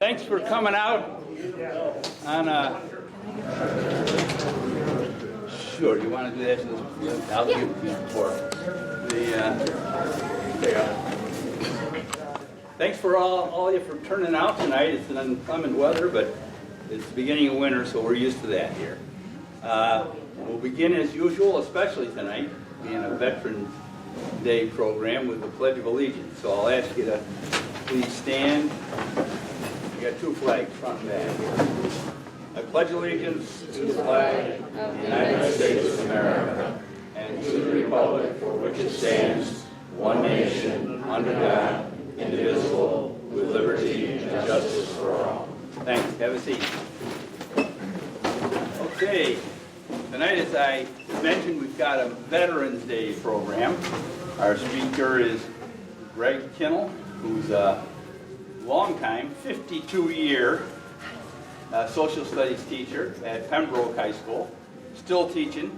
Thanks for coming out on a... Sure, you want to do that? I'll give you before. Thanks for all of you for turning out tonight. It's an inclement weather, but it's the beginning of winter, so we're used to that here. We'll begin as usual, especially tonight, being a Veterans Day program with the Pledge of Allegiance. So I'll ask you to please stand. We got two flags, front and back. I pledge allegiance to the flag of the United States of America and to the republic for which it stands, one nation, under God, indivisible, with liberty and justice for all. Thanks. Have a seat. Okay. Tonight, as I mentioned, we've got a Veterans Day program. Our speaker is Greg Kinal, who's a long-time, 52-year social studies teacher at Pembroke High School, still teaching,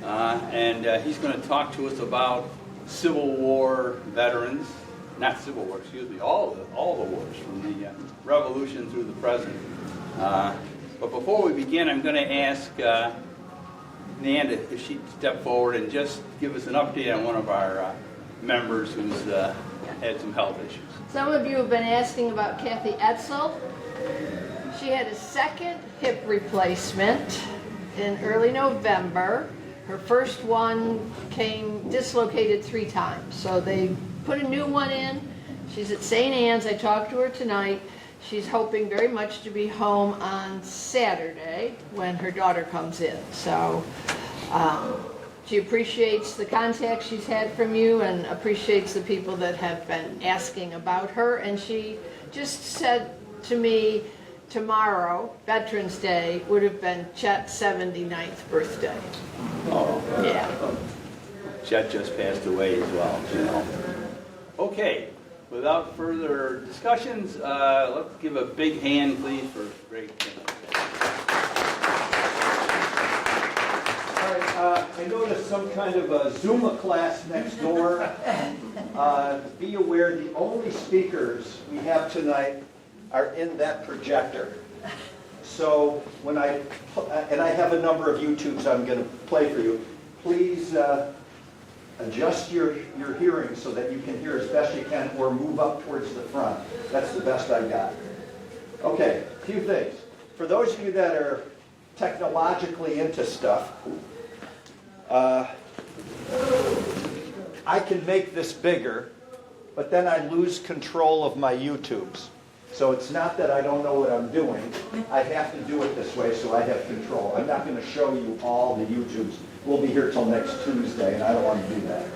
and he's going to talk to us about Civil War veterans, not Civil War, excuse me, all the wars from the Revolution through the present. But before we begin, I'm going to ask Nan if she'd step forward and just give us an update on one of our members who's had some health issues. Some of you have been asking about Kathy Etzel. She had a second hip replacement in early November. Her first one came dislocated 3 times, so they put a new one in. She's at St. Anne's. I talked to her tonight. She's hoping very much to be home on Saturday when her daughter comes in. So she appreciates the contact she's had from you and appreciates the people that have been asking about her. And she just said to me, tomorrow, Veterans Day, would have been Chet's 79th birthday. Oh, yeah. Chet just passed away as well, you know. Okay, without further discussions, let's give a big hand, please, for Greg Kinal. I noticed some kind of a Zumba class next door. Be aware the only speakers we have tonight are in that projector. So when I have a number of YouTubes I'm going to play for you, please adjust your hearing so that you can hear as best you can or move up towards the front. That's the best I got. Okay, a few things. For those of you that are technologically into stuff, I can make this bigger, but then I lose control of my YouTubes. So it's not that I don't know what I'm doing. I have to do it this way so I have control. I'm not going to show you all the YouTubes. We'll be here till next Tuesday, and I don't want to do that.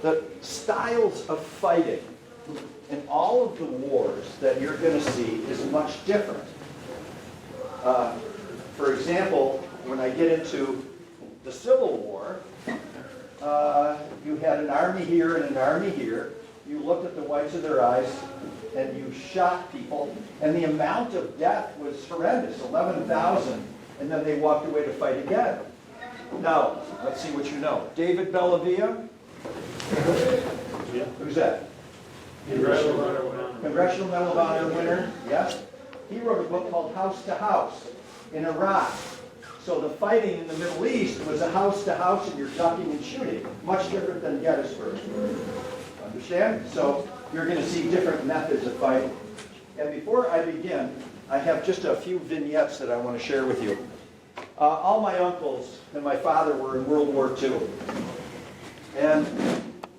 The styles of fighting in all of the wars that you're going to see is much different. For example, when I get into the Civil War, you had an army here and an army here. You looked at the whites of their eyes and you shot people, and the amount of death was horrendous, 11,000, and then they walked away to fight again. Now, let's see what you know. David Bellavia? Yeah. Who's that? Congressional Medal of Honor winner, yes. He wrote a book called House to House in Iraq. So the fighting in the Middle East was a house to house and you're ducking and shooting. Much different than Gettysburg. Understand? So you're going to see different methods of fighting. And before I begin, I have just a few vignettes that I want to share with you. All my uncles and my father were in World War II. And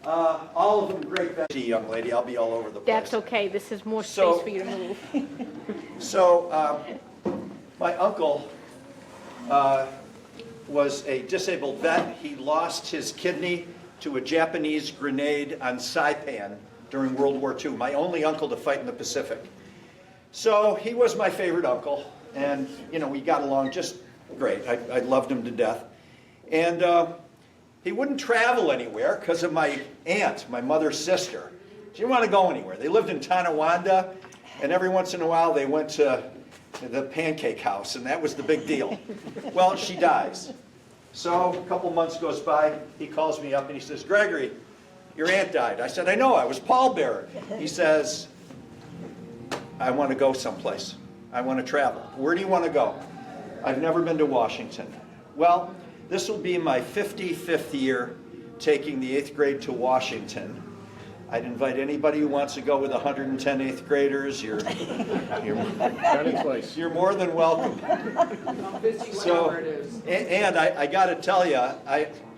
all of them great veterans. Young lady, I'll be all over the place. That's okay. This is more space for you to move. So my uncle was a disabled vet. He lost his kidney to a Japanese grenade on Saipan during World War II. My only uncle to fight in the Pacific. So he was my favorite uncle, and you know, we got along just great. I loved him to death. And he wouldn't travel anywhere because of my aunt, my mother's sister. She didn't want to go anywhere. They lived in Tonawanda, and every once in a while they went to the pancake house, and that was the big deal. Well, she dies. So a couple months goes by, he calls me up and he says, Gregory, your aunt died. I said, I know, I was pallbearer. He says, I want to go someplace. I want to travel. Where do you want to go? I've never been to Washington. Well, this will be my 55th year taking the 8th grade to Washington. I'd invite anybody who wants to go with 110 8th graders. You're more than welcome. So, and I got to tell you,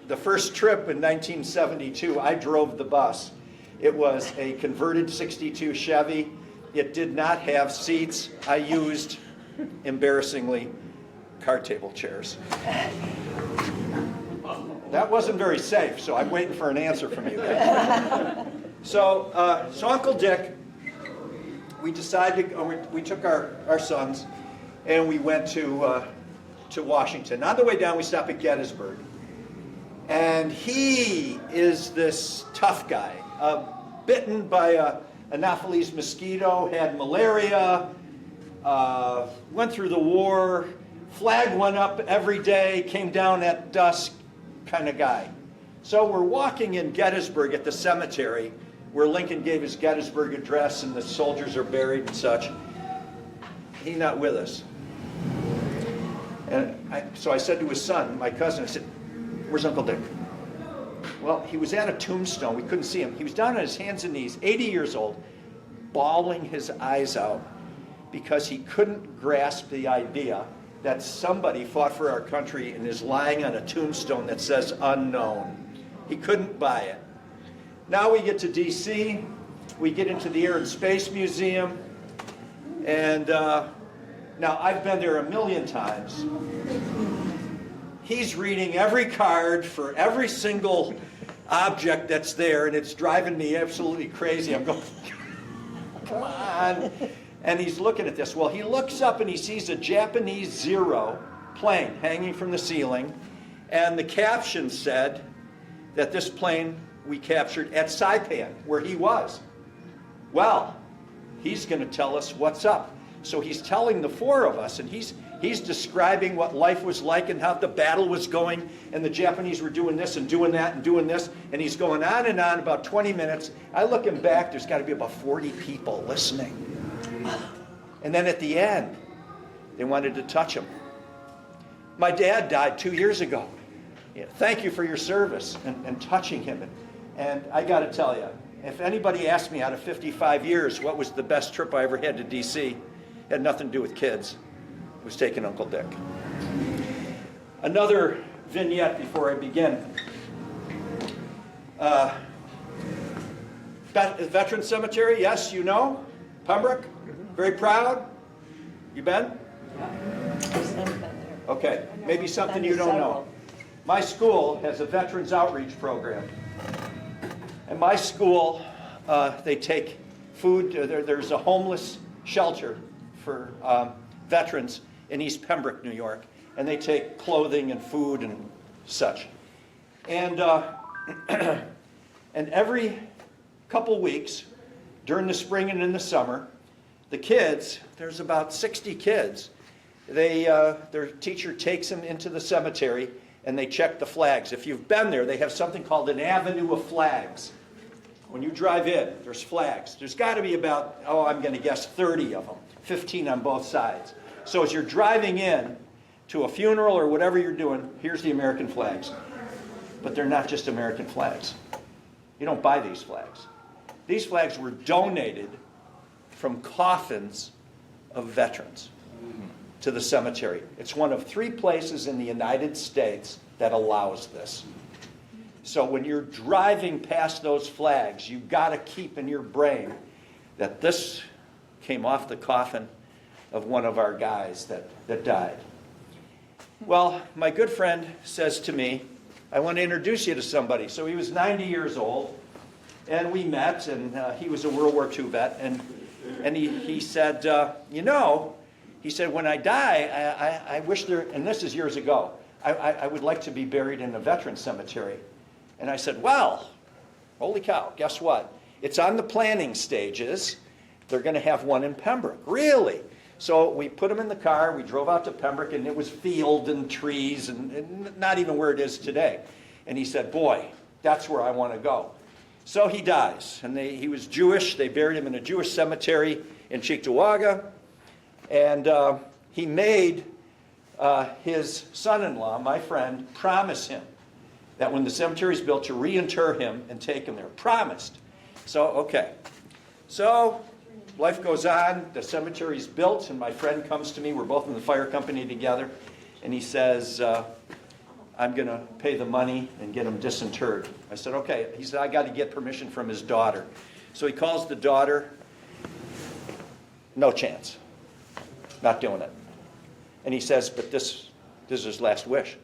the first trip in 1972, I drove the bus. It was a converted 62 Chevy. It did not have seats. I used, embarrassingly, card table chairs. That wasn't very safe, so I'm waiting for an answer from you guys. So Uncle Dick, we decided we took our sons and we went to Washington. On the way down, we stopped at Gettysburg. And he is this tough guy, bitten by a Anopheles mosquito, had malaria, went through the war, flag went up every day, came down at dusk kind of guy. So we're walking in Gettysburg at the cemetery where Lincoln gave his Gettysburg address and the soldiers are buried and such. He's not with us. And so I said to his son, my cousin, I said, where's Uncle Dick? Well, he was at a tombstone. We couldn't see him. He was down on his hands and knees, 80 years old, bawling his eyes out because he couldn't grasp the idea that somebody fought for our country and is lying on a tombstone that says unknown. He couldn't buy it. Now we get to D.C., we get into the Air and Space Museum, and now I've been there a million times. He's reading every card for every single object that's there, and it's driving me absolutely crazy. I'm going, come on. And he's looking at this. Well, he looks up and he sees a Japanese Zero plane hanging from the ceiling, and the caption said that this plane we captured at Saipan, where he was. Well, he's going to tell us what's up. So he's telling the four of us, and he's describing what life was like and how the battle was going, and the Japanese were doing this and doing that and doing this, and he's going on and on about 20 minutes. I look him back, there's got to be about 40 people listening. And then at the end, they wanted to touch him. My dad died 2 years ago. Yeah, thank you for your service, and touching him. And I got to tell you, if anybody asked me out of 55 years what was the best trip I ever had to D.C., it had nothing to do with kids. It was taking Uncle Dick. Another vignette before I begin. Veteran Cemetery, yes, you know. Pembroke, very proud. You been? Okay, maybe something you don't know. My school has a Veterans Outreach Program. And my school, they take food. There's a homeless shelter for veterans in East Pembroke, New York. And they take clothing and food and such. And, and every couple weeks, during the spring and in the summer, the kids, there's about 60 kids, their teacher takes them into the cemetery and they check the flags. If you've been there, they have something called an avenue of flags. When you drive in, there's flags. There's got to be about, I'm going to guess 30 of them, 15 on both sides. So as you're driving in to a funeral or whatever you're doing, here's the American flags. But they're not just American flags. You don't buy these flags. These flags were donated from coffins of veterans to the cemetery. It's one of 3 places in the United States that allows this. So when you're driving past those flags, you've got to keep in your brain that this came off the coffin of one of our guys that died. Well, my good friend says to me, I want to introduce you to somebody. So he was 90 years old, and we met, and he was a World War II vet, and he said, he said, when I die, I wish there, and this is years ago, I would like to be buried in a veteran cemetery. And I said, well, holy cow, guess what? It's on the planning stages. They're going to have one in Pembroke. Really? So we put him in the car, we drove out to Pembroke, and it was field and trees, and not even where it is today. And he said, boy, that's where I want to go. So he dies, and he was Jewish. They buried him in a Jewish cemetery in Cheektowaga, and he made his son-in-law, my friend, promise him that when the cemetery is built to reinter him and take him there. Promised. So, okay. So life goes on, the cemetery's built, and my friend comes to me, we're both in the fire company together, and he says, I'm going to pay the money and get him disinterred. I said, okay. He said, I got to get permission from his daughter. So he calls the daughter. No chance. Not doing it. And he says, but this is his last wish.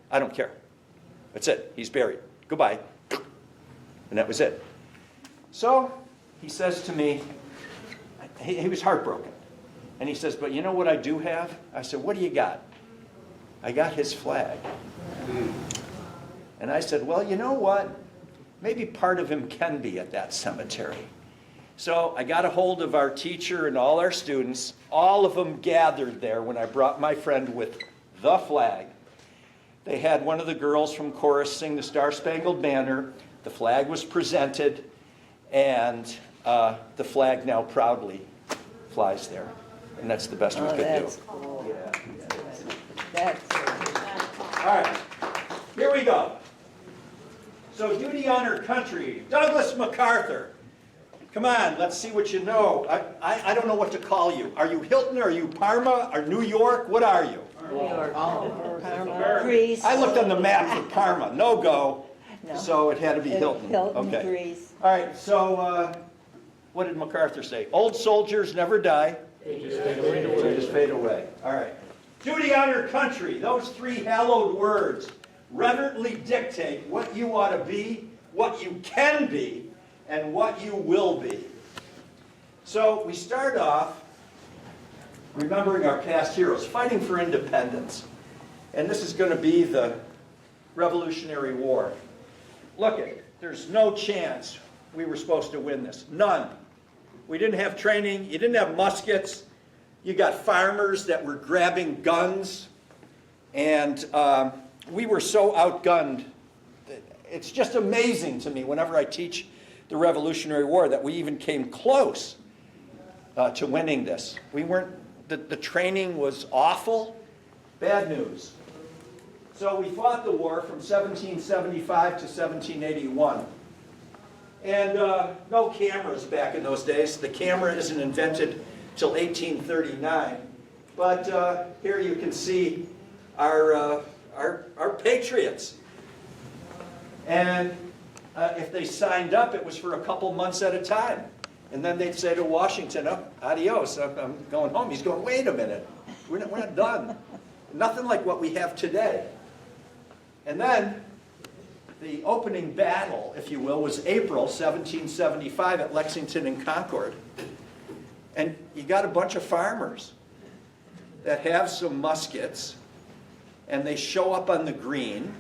I don't care. That's it. He's buried. Goodbye. And that was it. So he says to me, he was heartbroken. And he says, but you know what I do have? I said, what do you got? I got his flag. And I said, well, you know what? Maybe part of him can be at that cemetery. So I got a hold of our teacher and all our students. All of them gathered there when I brought my friend with the flag. They had one of the girls from chorus sing the Star-Spangled Banner. The flag was presented, and the flag now proudly flies there. And that's the best we could do. Cool. Yeah. That's All right, here we go. So duty, honor, country. Douglas MacArthur. Come on, let's see what you know. I don't know what to call you. Are you Hilton? Are you Parma? Or New York? What are you? New York. Parma, Greece. I looked on the map for Parma. No go. No. So it had to be Hilton. Hilton, Okay. Greece. All right, so what did MacArthur say? Old soldiers never die. They just fade away. All right. Duty, honor, country. Those three hallowed words reverently dictate what you ought to be, what you can be, and what you will be. So we start off remembering our past heroes, fighting for independence. And this is going to be the Revolutionary War. Look it, there's no chance we were supposed to win this. None. We didn't have training. You didn't have muskets. You got farmers that were grabbing guns. And we were so outgunned. It's just amazing to me whenever I teach the Revolutionary War that we even came close to winning this. We weren't, the training was awful. Bad news. So we fought the war from 1775 to 1781. And no cameras back in those days. The camera isn't invented till 1839. But here you can see our patriots. And if they signed up, it was for a couple months at a time. And then they'd say to Washington, oh, adios, I'm going home. He's going, wait a minute, we're not done. Nothing like what we have today. And then the opening battle, if you will, was April 1775 at Lexington and Concord. And you got a bunch of farmers that have some muskets, and they show up on the green,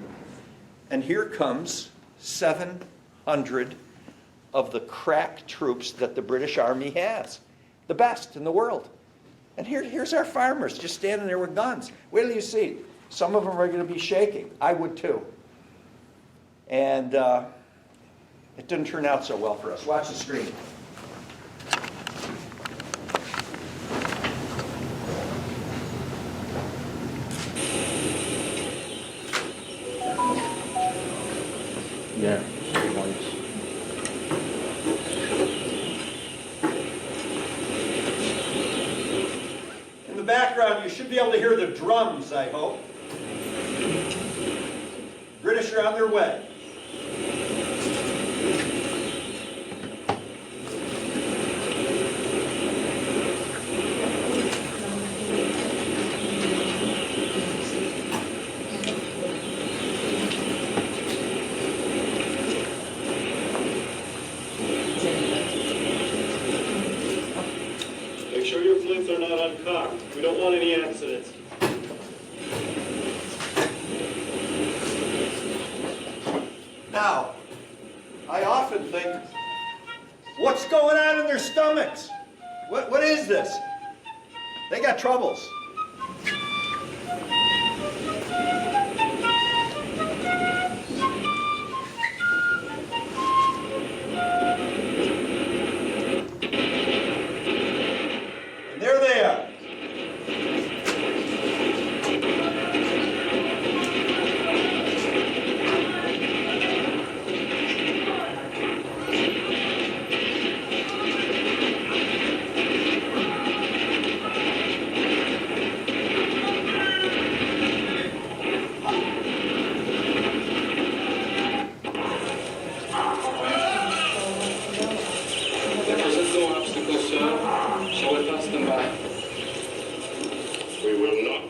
and here comes 700 of the crack troops that the British Army has, the best in the world. And here's our farmers just standing there with guns. Wait till you see. Some of them are going to be shaking. I would too. And it didn't turn out so well for us. Watch the screen. Yeah. In the background, you should be able to hear the drums, I hope. British are on their way. Make sure your flints are not uncocked. We don't want any accidents. Now, I often think, what's going on in their stomachs? What is this? They got troubles. And there they are. There present no obstacle, sir. Shall we pass them by? We will not.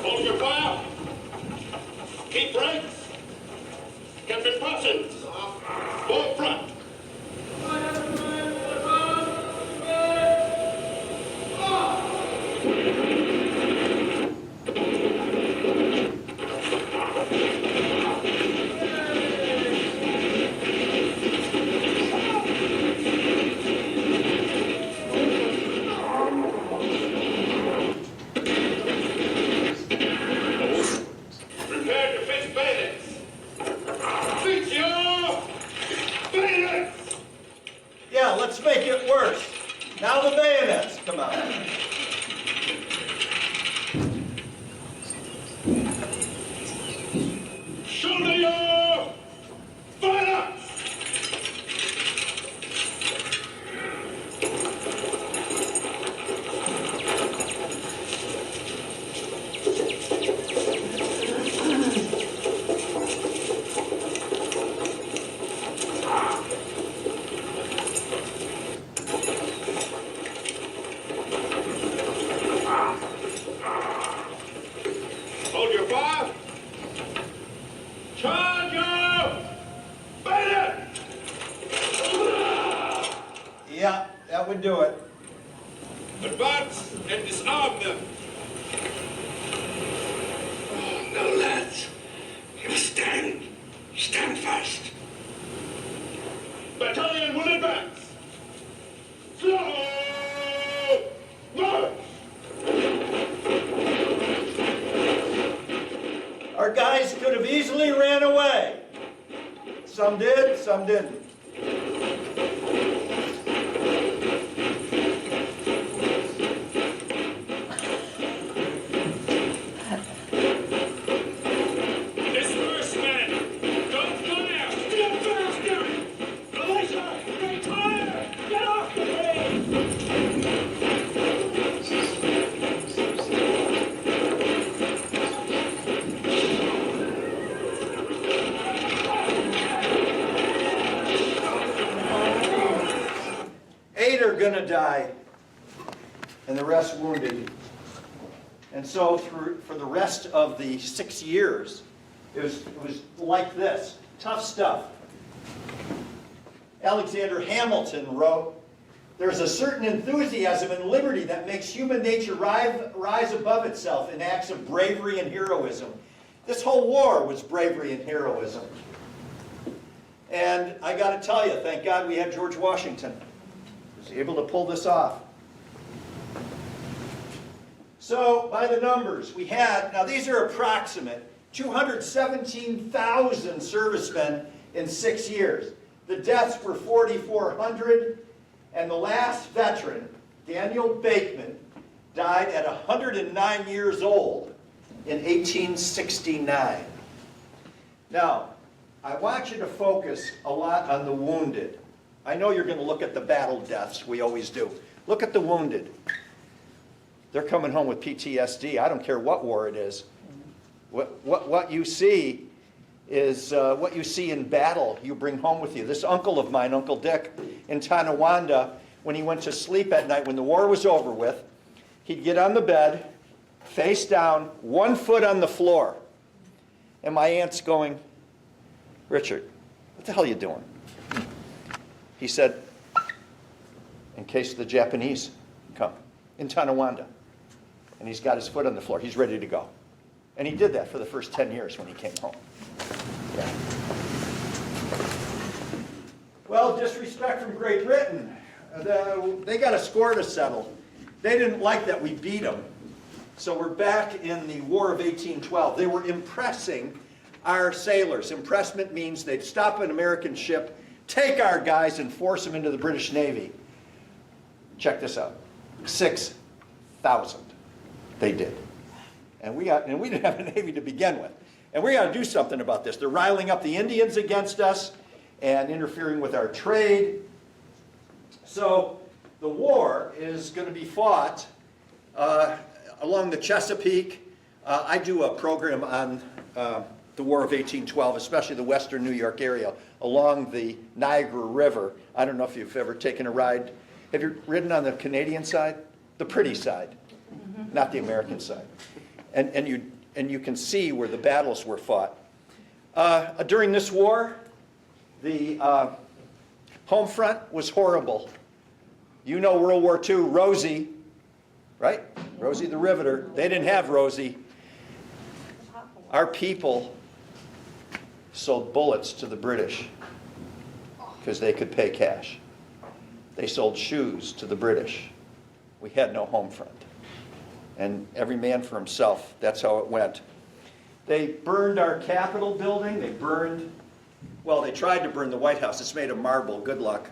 Hold your fire. Keep right. Captain Parsons. Full front. Prepare to face bayonets. Fix your bayonets. Yeah, let's make it worse. Now the bayonets come out. Shoulder your bayonets. Hold your fire. Charge your bayonet. Yeah, that would do it. Advance and disarm them. Now, lads, you stand. Stand fast. Battalion will advance. Slow march. Our guys could have easily ran away. Some did, some didn't. Disperse, men. Don't fire. Get faster. Militia, retire. Get off the range. Eight are gonna die, and the rest wounded. And so for the rest of the 6 years, it was like this, tough stuff. Alexander Hamilton wrote, "There's a certain enthusiasm and liberty that makes human nature rise above itself in acts of bravery and heroism." This whole war was bravery and heroism. And I got to tell you, thank God we had George Washington. He was able to pull this off. So, by the numbers, we had, now these are approximate, 217,000 servicemen in 6 years. The deaths were 4,400, and the last veteran, Daniel Bakeman, died at 109 years old in 1869. Now, I want you to focus a lot on the wounded. I know you're going to look at the battle deaths, we always do. Look at the wounded. They're coming home with PTSD. I don't care what war it is. What you see is what you see in battle you bring home with you. This uncle of mine, Uncle Dick, in Tonawanda, when he went to sleep at night, when the war was over with, he'd get on the bed, face down, 1 foot on the floor. And my aunt's going, "Richard, what the hell are you doing?" He said, in case the Japanese come in Tonawanda. And he's got his foot on the floor. He's ready to go. And he did that for the first 10 years when he came home. Yeah. Well, disrespect from Great Britain. They got a score to settle. They didn't like that we beat them. So we're back in the War of 1812. They were impressing our sailors. Impressment means they'd stop an American ship, take our guys, and force them into the British Navy. Check this out. 6,000 they did. And we didn't have a Navy to begin with. And we got to do something about this. They're riling up the Indians against us and interfering with our trade. So the war is going to be fought along the Chesapeake. I do a program on the War of 1812, especially the western New York area, along the Niagara River. I don't know if you've ever taken a ride. Have you ridden on the Canadian side? The pretty side, not the American side. And you can see where the battles were fought. During this war, the home front was horrible. You know World War II, Rosie, right? Rosie the Riveter. They didn't have Rosie. Our people sold bullets to the British because they could pay cash. They sold shoes to the British. We had no home front. And every man for himself. That's how it went. They burned our Capitol building. They tried to burn the White House. It's made of marble. Good luck.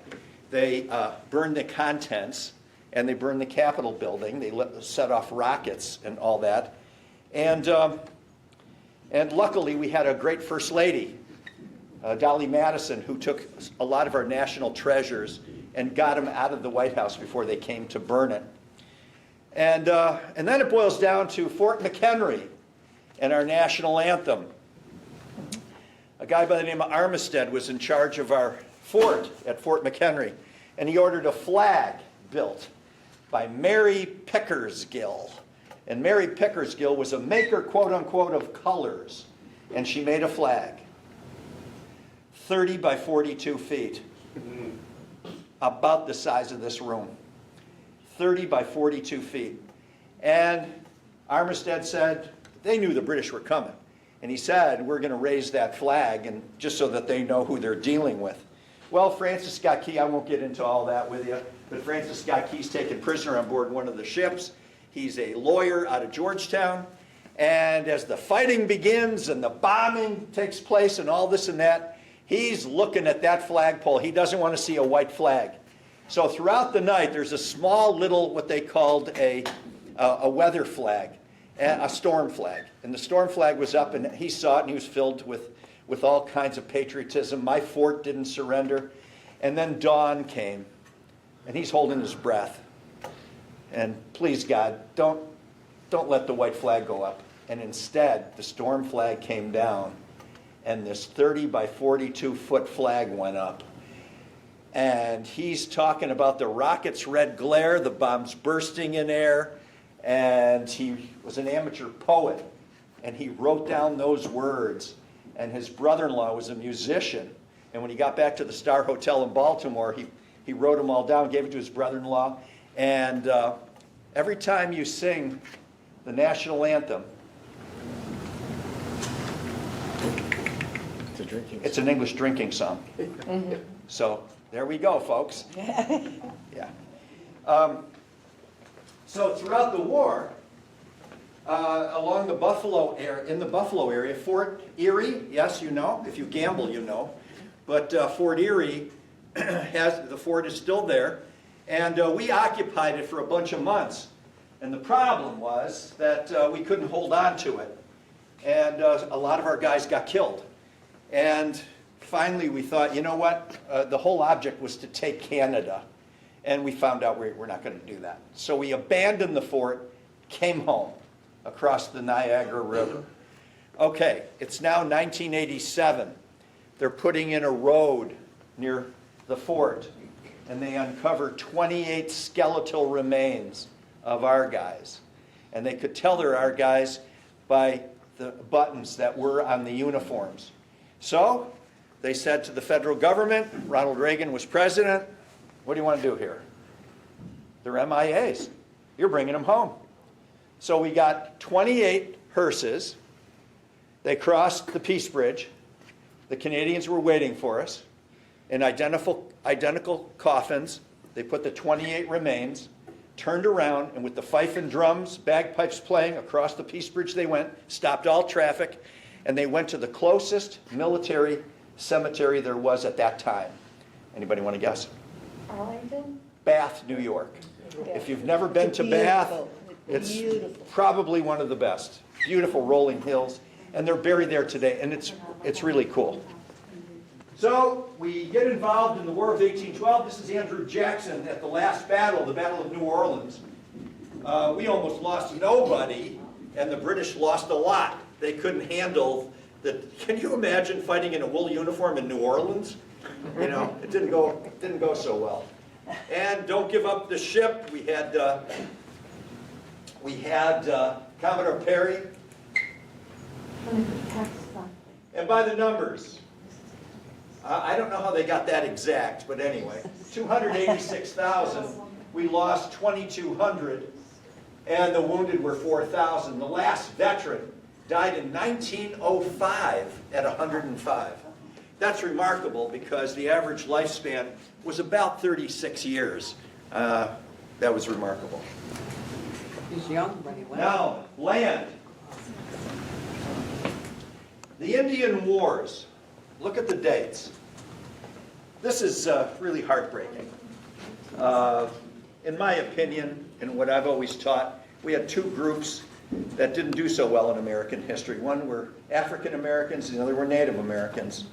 They burned the contents, and they burned the Capitol building. They set off rockets and all that. And luckily, we had a great First Lady, Dolly Madison, who took a lot of our national treasures and got them out of the White House before they came to burn it. And then it boils down to Fort McHenry and our national anthem. A guy by the name of Armistead was in charge of our fort at Fort McHenry, and he ordered a flag built by Mary Pickersgill. And Mary Pickersgill was a maker, quote unquote, of colors, and she made a flag 30 by 42 feet, about the size of this room. 30 by 42 feet. And Armistead said, they knew the British were coming. And he said, we're going to raise that flag, and just so that they know who they're dealing with. Well, Francis Scott Key, I won't get into all that with you, but Francis Scott Key's taken prisoner on board one of the ships. He's a lawyer out of Georgetown. And as the fighting begins and the bombing takes place and all this and that, he's looking at that flagpole. He doesn't want to see a white flag. So throughout the night, there's a small little, what they called a weather flag, a storm flag. And the storm flag was up, and he saw it, and he was filled with all kinds of patriotism. My fort didn't surrender. And then dawn came, and he's holding his breath. And please, God, don't let the white flag go up. And instead, the storm flag came down, and this 30 by 42 foot flag went up. And he's talking about the rocket's red glare, the bombs bursting in air, and he was an amateur poet, and he wrote down those words. And his brother-in-law was a musician, and when he got back to the Star Hotel in Baltimore, he wrote them all down, gave it to his brother-in-law, and every time you sing the national anthem, it's an English drinking song. So there we go, folks. Yeah. So throughout the war, along the Buffalo area, Fort Erie, yes, you know. If you gamble, you know. But Fort Erie the fort is still there, and we occupied it for a bunch of months. And the problem was that we couldn't hold on to it, and a lot of our guys got killed. And finally, we thought, you know what? The whole object was to take Canada, and we found out we're not going to do that. So we abandoned the fort, came home across the Niagara River. Okay, it's now 1987. They're putting in a road near the fort, and they uncover 28 skeletal remains of our guys. And they could tell they're our guys by the buttons that were on the uniforms. So they said to the federal government, Ronald Reagan was president, what do you want to do here? They're MIAs. You're bringing them home. So we got 28 hearses. They crossed the Peace Bridge. The Canadians were waiting for us in identical coffins. They put the 28 remains, turned around, and with the fife and drums, bagpipes playing, across the Peace Bridge they went, stopped all traffic, and they went to the closest military cemetery there was at that time. Anybody want to guess? Arlington? Bath, New York. If you've never been to Bath, it's probably one of the best. Beautiful rolling hills, and they're buried there today, and it's really cool. So we get involved in the War of 1812. This is Andrew Jackson at the last battle, the Battle of New Orleans. We almost lost nobody, and the British lost a lot. They couldn't handle the. Can you imagine fighting in a wool uniform in New Orleans? You know, it didn't go so well. And don't give up the ship. We had Commodore Perry. And by the numbers, I don't know how they got that exact, but anyway, 286,000. We lost 2,200, and the wounded were 4,000. The last veteran died in 1905 at 105. That's remarkable because the average lifespan was about 36 years. That was remarkable. He's young, but he went. Now, land. The Indian Wars. Look at the dates. This is really heartbreaking. In my opinion, and what I've always taught, we had two groups that didn't do so well in American history. One were African Americans, and the other were Native Americans.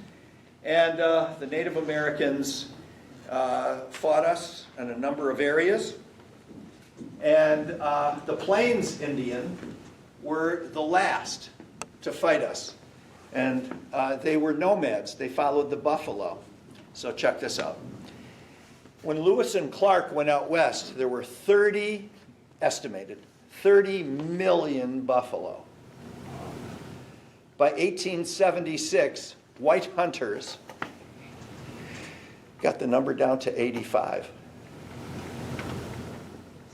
And the Native Americans fought us in a number of areas. And the Plains Indian were the last to fight us. And they were nomads. They followed the buffalo. So check this out. When Lewis and Clark went out west, there were estimated 30 million buffalo. By 1876, white hunters got the number down to 85.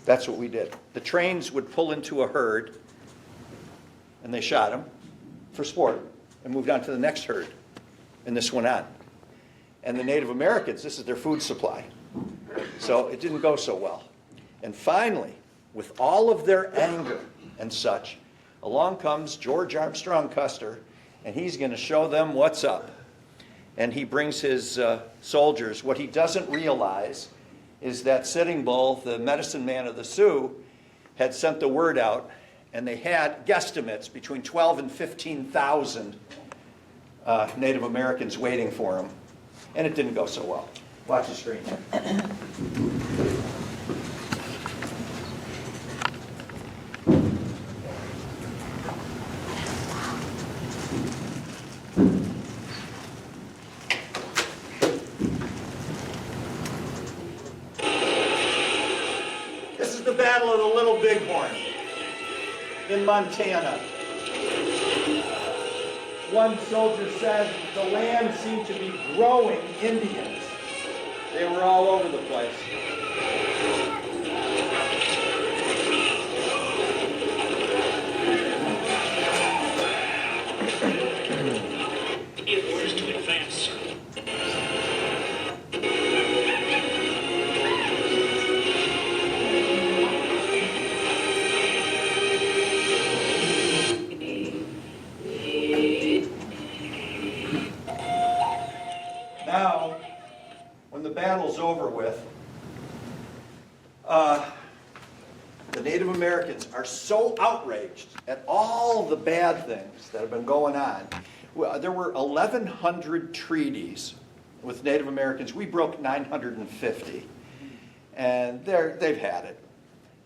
That's what we did. The trains would pull into a herd, and they shot them for sport and moved on to the next herd. And this went on. And the Native Americans, this is their food supply. So it didn't go so well. And finally, with all of their anger and such, along comes George Armstrong Custer, and he's going to show them what's up. And he brings his soldiers. What he doesn't realize is that Sitting Bull, the medicine man of the Sioux, had sent the word out, and they had guesstimates between 12 and 15,000 Native Americans waiting for him. And it didn't go so well. Watch the screen here. This is the Battle of the Little Bighorn in Montana. One soldier said the land seemed to be growing Indians. They were all over the place. Give orders to advance. Now, when the battle's over with, the Native Americans are so outraged at all the bad things that have been going on. Well, there were 1,100 treaties with Native Americans. We broke 950, and they've had it.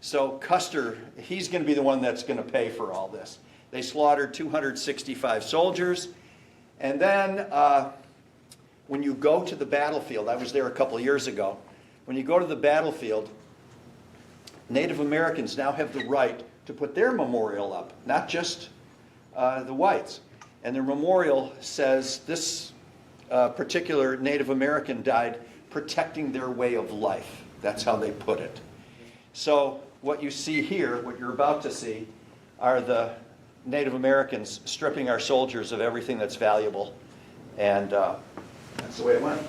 So Custer, he's going to be the one that's going to pay for all this. They slaughtered 265 soldiers, and then when you go to the battlefield, I was there a couple of years ago, when you go to the battlefield, Native Americans now have the right to put their memorial up, not just the whites. And their memorial says this particular Native American died protecting their way of life. That's how they put it. So what you see here, what you're about to see, are the Native Americans stripping our soldiers of everything that's valuable. And that's the way it went.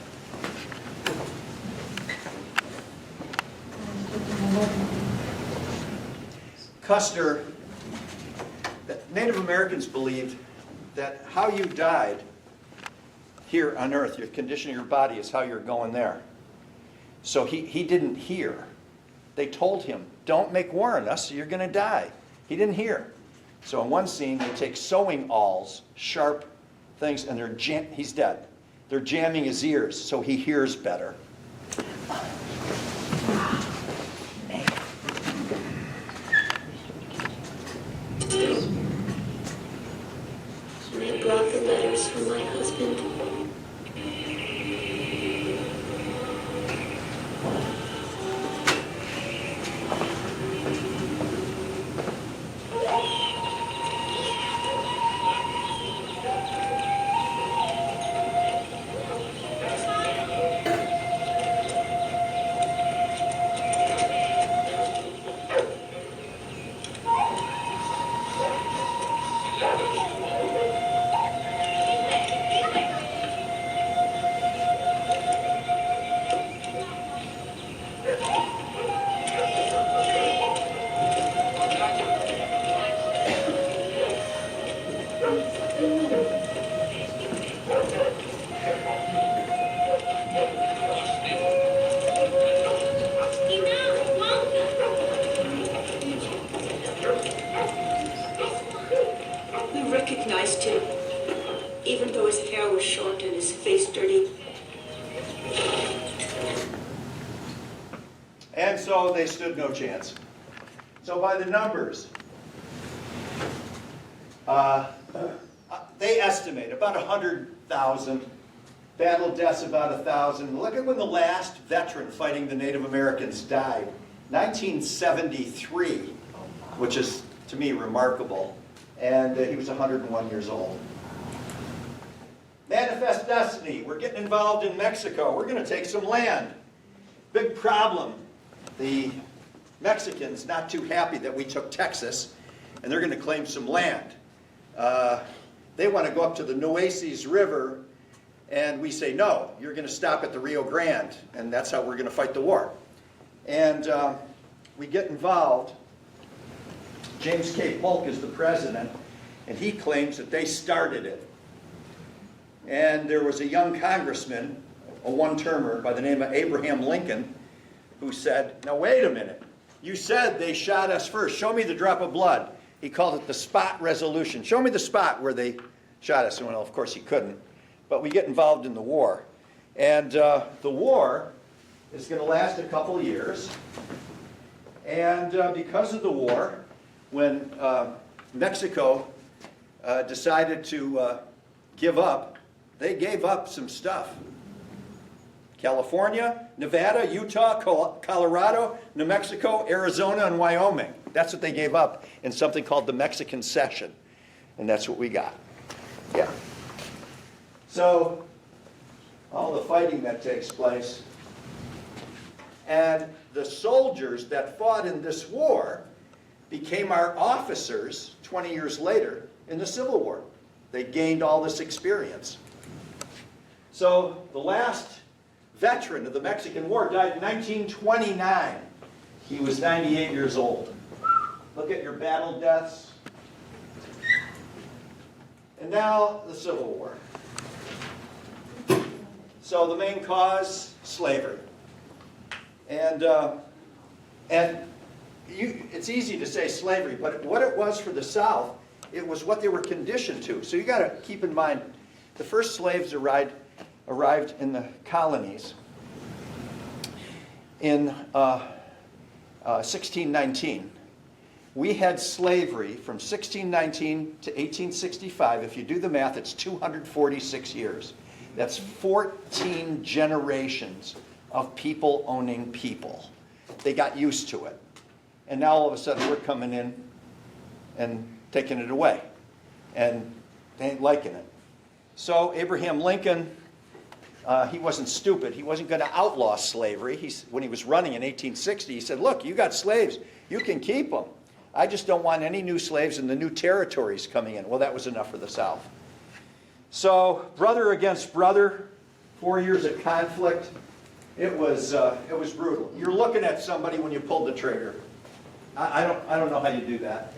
Custer, Native Americans believed that how you died here on earth, your condition of your body is how you're going there. So he didn't hear. They told him, don't make war on us, you're going to die. He didn't hear. So in one scene, they take sewing awls, sharp things, and he's dead. They're jamming his ears so he hears better. I brought the letters from my husband. We recognized him, even though his hair was short and his face dirty. And so they stood no chance. So by the numbers, they estimate about 100,000, battle deaths about 1,000. Look at when the last veteran fighting the Native Americans died, 1973, which is, to me, remarkable. And he was 101 years old. Manifest destiny. We're getting involved in Mexico. We're going to take some land. Big problem. The Mexicans not too happy that we took Texas, and they're going to claim some land. They want to go up to the Nueces River, and we say, no, you're going to stop at the Rio Grande, and that's how we're going to fight the war. And we get involved. James K. Polk is the president, and he claims that they started it. And there was a young congressman, a one-termer by the name of Abraham Lincoln, who said, now wait a minute, you said they shot us first. Show me the drop of blood. He called it the spot resolution. Show me the spot where they shot us. Well, of course he couldn't. But we get involved in the war. And the war is going to last a couple years. And because of the war, when Mexico decided to give up, they gave up some stuff. California, Nevada, Utah, Colorado, New Mexico, Arizona, and Wyoming. That's what they gave up in something called the Mexican Cession. And that's what we got. Yeah. So, all the fighting that takes place. And the soldiers that fought in this war became our officers 20 years later in the Civil War. They gained all this experience. So, the last veteran of the Mexican War died in 1929. He was 98 years old. Look at your battle deaths. And now the Civil War. So the main cause, slavery. And it's easy to say slavery, but what it was for the South, it was what they were conditioned to. So you got to keep in mind, the first slaves arrived in the colonies in 1619. We had slavery from 1619 to 1865. If you do the math, it's 246 years. That's 14 generations of people owning people. They got used to it. And now all of a sudden we're coming in and taking it away. And they ain't liking it. So Abraham Lincoln he wasn't stupid. He wasn't going to outlaw slavery. When he was running in 1860, he said, look, you got slaves. You can keep them. I just don't want any new slaves in the new territories coming in. Well, that was enough for the South. So brother against brother, 4 years of conflict. It was brutal. You're looking at somebody when you pulled the trigger. I don't know how you do that.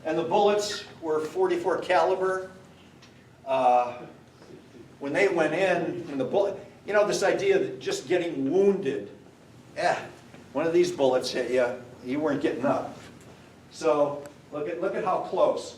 And the bullets were .44 caliber. When they went in, when the bullet, you know, this idea that just getting wounded, one of these bullets hit you, you weren't getting up. So look at how close.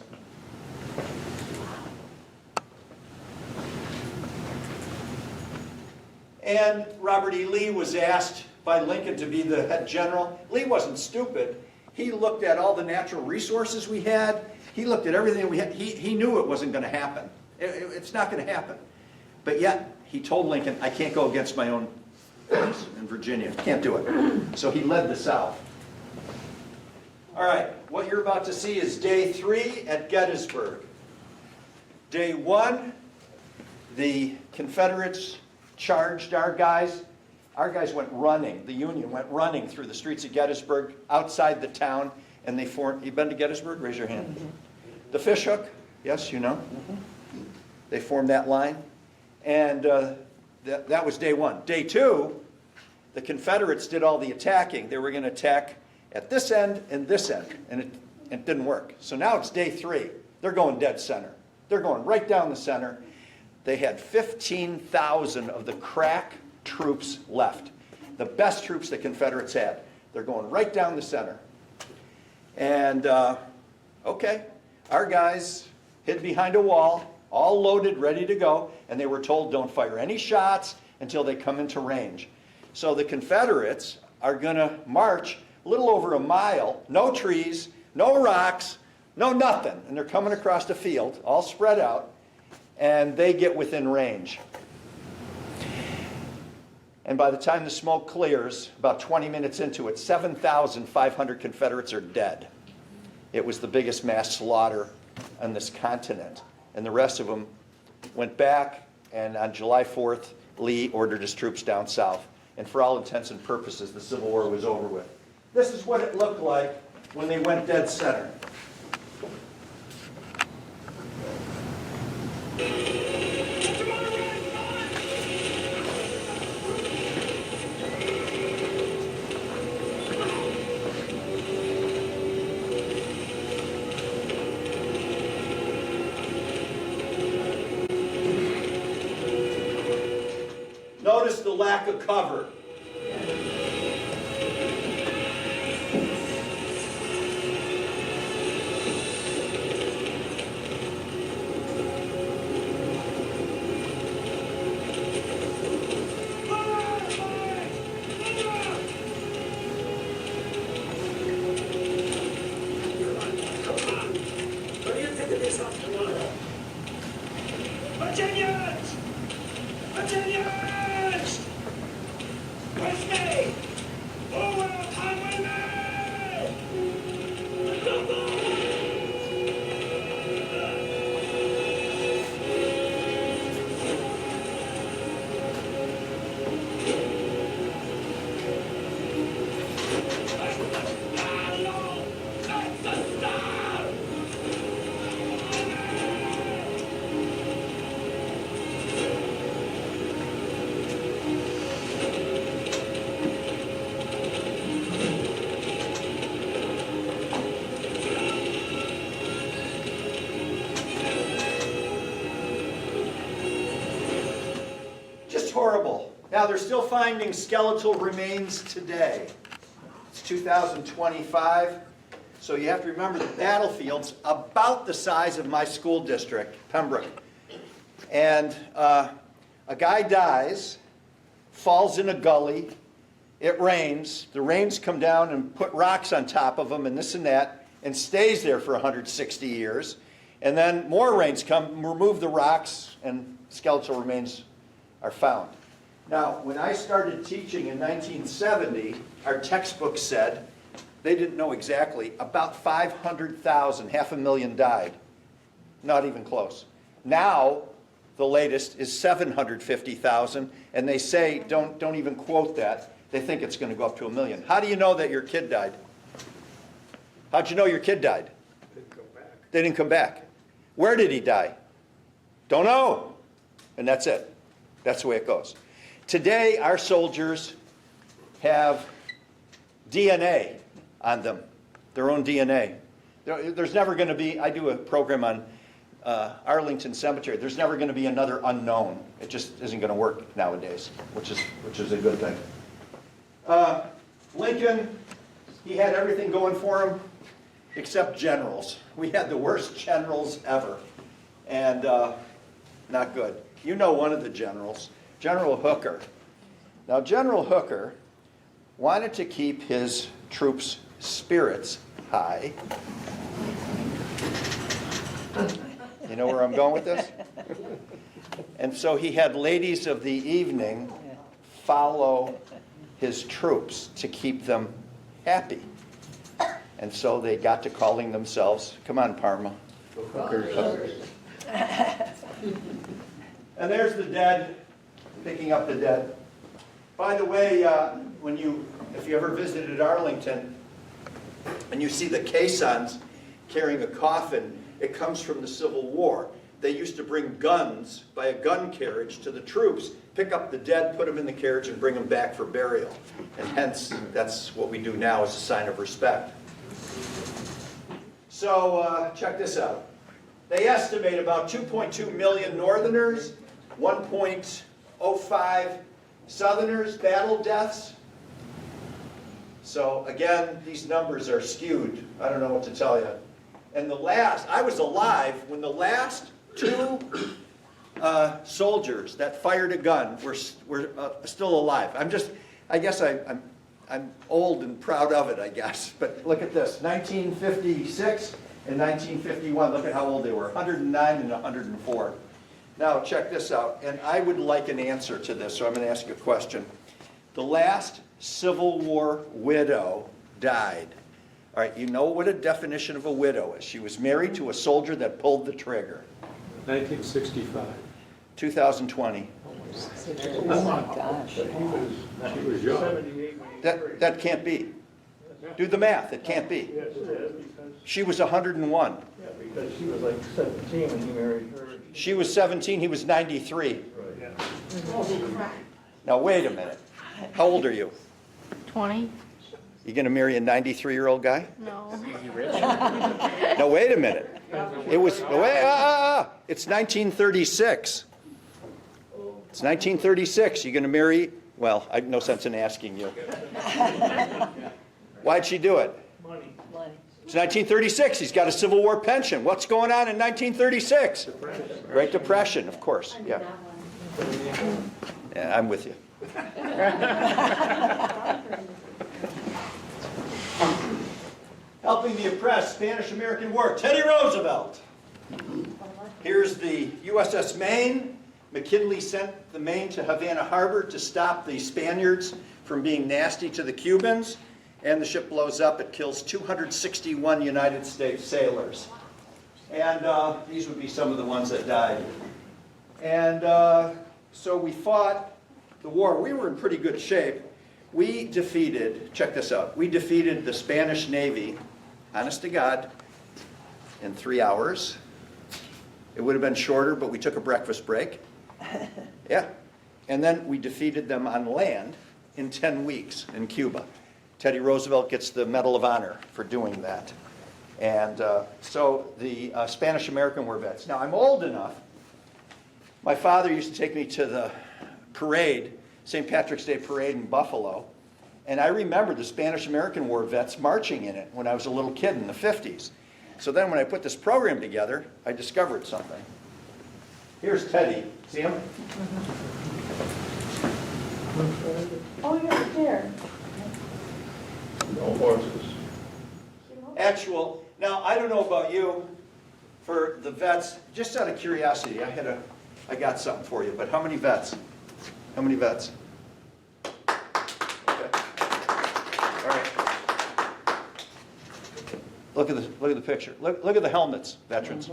And Robert E. Lee was asked by Lincoln to be the head general. Lee wasn't stupid. He looked at all the natural resources we had. He looked at everything we had. He knew it wasn't going to happen. It's not going to happen. But yet, he told Lincoln, I can't go against my own friends in Virginia. Can't do it. So he led the South. All right, what you're about to see is day 3 at Gettysburg. Day 1, the Confederates charged our guys. Our guys went running. The Union went running through the streets of Gettysburg, outside the town, and they formed. You been to Gettysburg? Raise your hand. Mm-hmm. The fishhook? Yes, you know. Mm-hmm. They formed that line, and that was day 1. Day 2, the Confederates did all the attacking. They were going to attack at this end and this end, and it didn't work. So now it's day 3. They're going dead center. They're going right down the center. They had 15,000 of the crack troops left. The best troops the Confederates had. They're going right down the center. And, okay, our guys hid behind a wall, all loaded, ready to go, and they were told don't fire any shots until they come into range. So the Confederates are going to march a little over a mile, no trees, no rocks, no nothing. And they're coming across the field, all spread out, and they get within range. And by the time the smoke clears, about 20 minutes into it, 7,500 Confederates are dead. It was the biggest mass slaughter on this continent. And the rest of them went back, and on July 4th, Lee ordered his troops down south. And for all intents and purposes, the Civil War was over with. This is what it looked like when they went dead center. Notice the lack of cover. Virginians! Virginians! With me! Who will come with me? Horrible. Now they're still finding skeletal remains today. It's 2025, so you have to remember the battlefield's about the size of my school district, Pembroke. And a guy dies, falls in a gully, it rains, the rains come down and put rocks on top of him and this and that, and stays there for 160 years. And then more rains come, remove the rocks, and skeletal remains are found. Now, when I started teaching in 1970, our textbook said they didn't know exactly. About 500,000, 500,000 died. Not even close. Now, the latest, is 750,000, and they say, don't even quote that, they think it's going to go up to 1 million. How do you know that your kid died? How'd you know your kid died? They didn't come back. Where did he die? Don't know. And that's it. That's the way it goes. Today, our soldiers have DNA on them, their own DNA. There's never going to be, I do a program on Arlington Cemetery, there's never going to be another unknown. It just isn't going to work nowadays, which is a good thing. Lincoln, he had everything going for him except generals. We had the worst generals ever, and not good. You know one of the generals, General Hooker. Now, General Hooker wanted to keep his troops' spirits high. You know where I'm going with this? And so he had ladies of the evening follow his troops to keep them happy. And so they got to calling themselves, come on, Parma. Hookers. And there's the dead, picking up the dead. By the way, if you ever visited Arlington and you see the caissons carrying a coffin, it comes from the Civil War. They used to bring guns by a gun carriage to the troops, pick up the dead, put them in the carriage, and bring them back for burial. And hence, that's what we do now as a sign of respect. So check this out. They estimate about 2.2 million Northerners, 1.05 Southerners, battle deaths. So again, these numbers are skewed. I don't know what to tell you. And I was alive when the last two soldiers that fired a gun were still alive. I guess I'm old and proud of it, I guess. But look at this, 1956 and 1951. Look at how old they were, 109 and 104. Now check this out, and I would like an answer to this, so I'm going to ask you a question. The last Civil War widow died. All right, you know what a definition of a widow is. She was married to a soldier that pulled the trigger. 1965. 2020. Oh my gosh. She was young. That can't be. Do the math, it can't be. Yes, it is, because, She was 101. yeah, because she was like 17 when he married her. She was 17, he was 93. Right, yeah. Now wait a minute. How old are you? 20? You gonna marry a 93-year-old guy? No. No, wait a minute. It's 1936. It's 1936. You're gonna marry, well, I have no sense in asking you. Why'd she do it? Money. It's 1936. He's got a Civil War pension. What's going on in 1936? Great Depression, of course. Yeah. Yeah, I'm with you. Helping the oppressed, Spanish-American War, Teddy Roosevelt. Here's the USS Maine. McKinley sent the Maine to Havana Harbor to stop the Spaniards from being nasty to the Cubans. And the ship blows up. It kills 261 United States sailors. And these would be some of the ones that died. And so we fought the war. We were in pretty good shape. We defeated, check this out, we defeated the Spanish Navy, honest to God, in 3 hours. It would have been shorter, but we took a breakfast break. Yeah. And then we defeated them on land in 10 weeks in Cuba. Teddy Roosevelt gets the Medal of Honor for doing that. And so the Spanish-American War vets. Now, I'm old enough. My father used to take me to the parade, St. Patrick's Day parade in Buffalo. And I remember the Spanish-American War vets marching in it when I was a little kid in the 50s. So then when I put this program together, I discovered something. Here's Teddy. See him? Oh, you're there. No horses. Actual, now I don't know about you, for the vets, just out of curiosity, I got something for you, but how many vets? How many vets? Okay. All right. Look at the picture. Look at the helmets, veterans.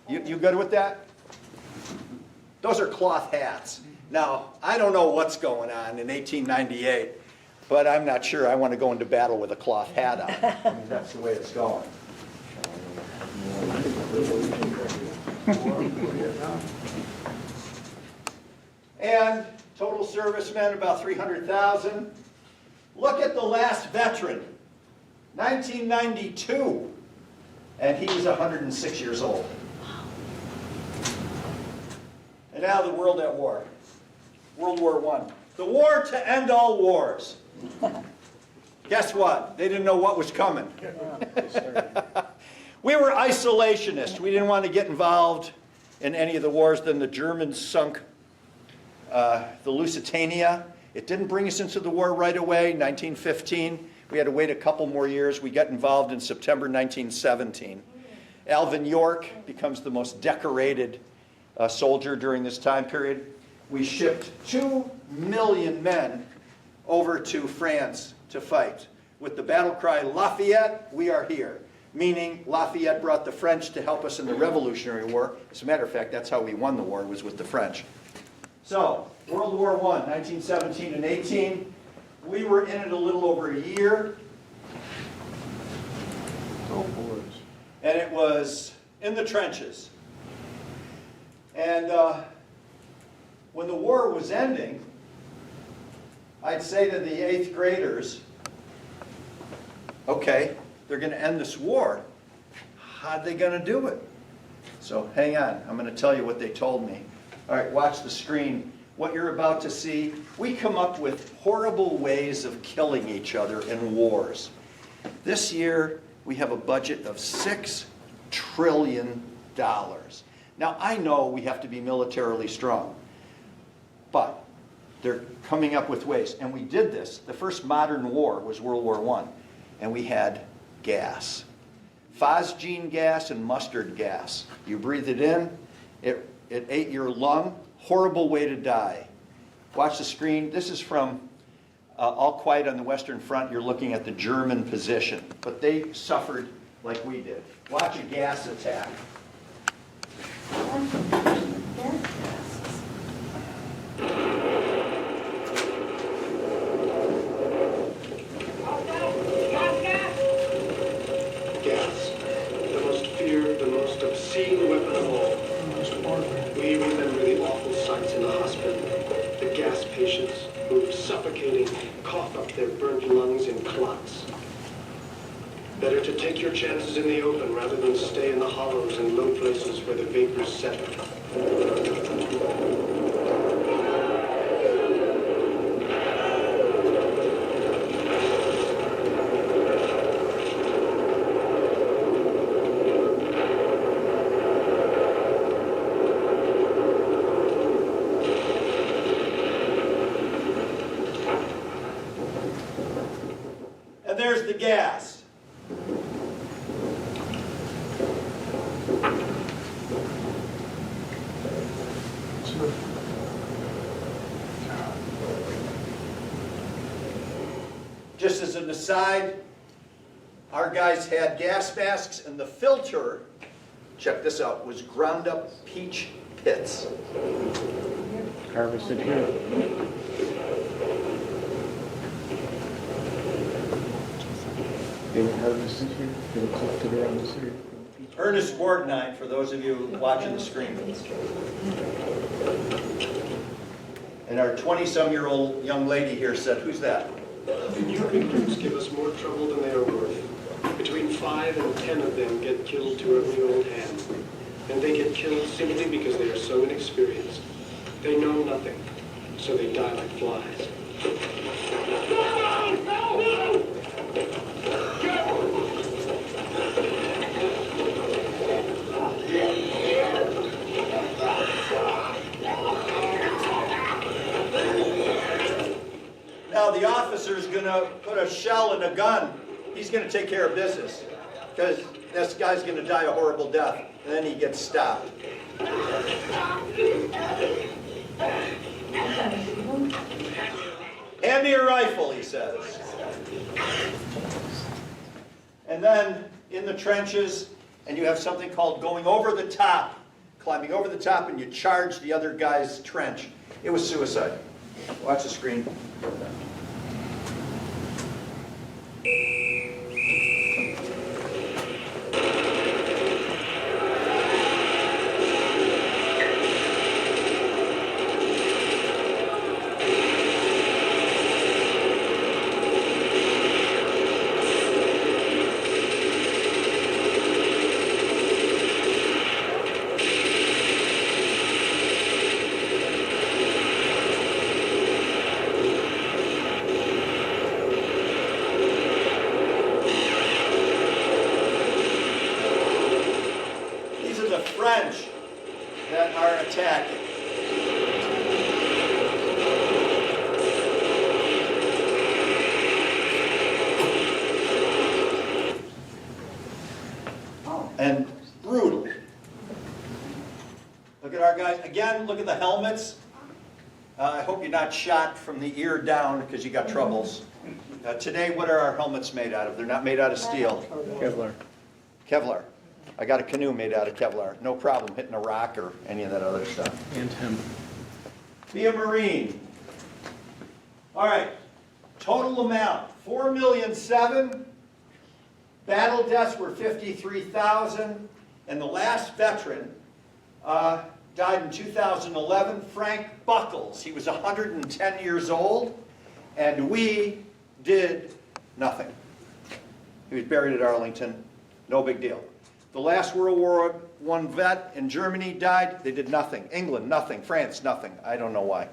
You good with that? Those are cloth hats. Now, I don't know what's going on in 1898, but I'm not sure I want to go into battle with a cloth hat on. I mean, that's the way it's going. And total servicemen, about 300,000. Look at the last veteran, 1992, and he was 106 years old. And now the world at war. World War I. The war to end all wars. Guess what? They didn't know what was coming. We were isolationists. We didn't want to get involved in any of the wars. Then the Germans sunk the Lusitania. It didn't bring us into the war right away, 1915. We had to wait a couple more years. We got involved in September 1917. Alvin York becomes the most decorated soldier during this time period. We shipped 2 million men over to France to fight. With the battle cry, Lafayette, we are here. Meaning Lafayette brought the French to help us in the Revolutionary War. As a matter of fact, that's how we won the war, was with the French. So, World War I, 1917 and 18. We were in it a little over a year. And it was in the trenches. And when the war was ending, I'd say to the 8th graders, okay, they're going to end this war. How are they going to do it? So hang on, I'm going to tell you what they told me. All right, watch the screen. What you're about to see, we come up with horrible ways of killing each other in wars. This year, we have a budget of $6 trillion. Now, I know we have to be militarily strong, but they're coming up with ways. And we did this. The first modern war was World War I, and we had gas. Phosgene gas and mustard gas. You breathe it in, it ate your lung. Horrible way to die. Watch the screen. This is from All Quiet on the Western Front. You're looking at the German position, but they suffered like we did. Watch a gas attack. Gas. The most feared, the most obscene weapon of all. We remember the awful sights in the hospital. The gas patients who, suffocating, cough up their burnt lungs in clots. Better to take your chances in the open rather than stay in the hollows and low places where the vapors settle. And there's the gas. Just as an aside, our guys had gas masks, and the filter, check this out, was ground up peach pits. Harvested here. They were harvested here. They were collected around this area. Ernest Borgnine, for those of you watching the screen. And our 20-some-year-old young lady here said, who's that? The new recruits give us more trouble than they are worth. Between 5 and 10 of them get killed to every old hand. And they get killed simply because they are so inexperienced. They know nothing, so they die like flies. Now the officer's going to put a shell in a gun. He's going to take care of business because this guy's going to die a horrible death. And then he gets stopped. Hand me your rifle, he says. And then in the trenches, and you have something called going over the top, climbing over the top, and you charge the other guy's trench. It was suicide. Watch the screen. French that are attacking. And brutal. Look at our guys. Again, look at the helmets. I hope you're not shot from the ear down because you got troubles. Today, what are our helmets made out of? They're not made out of steel. Kevlar. Kevlar. I got a canoe made out of Kevlar. No problem hitting a rock or any of that other stuff. And hemp. Be a Marine. All right. Total amount, 4,000,007. Battle deaths were 53,000. And the last veteran died in 2011, Frank Buckles. He was 110 years old, and we did nothing. He was buried at Arlington. No big deal. The last World War I vet in Germany died. They did nothing. England, nothing. France, nothing. I don't know why.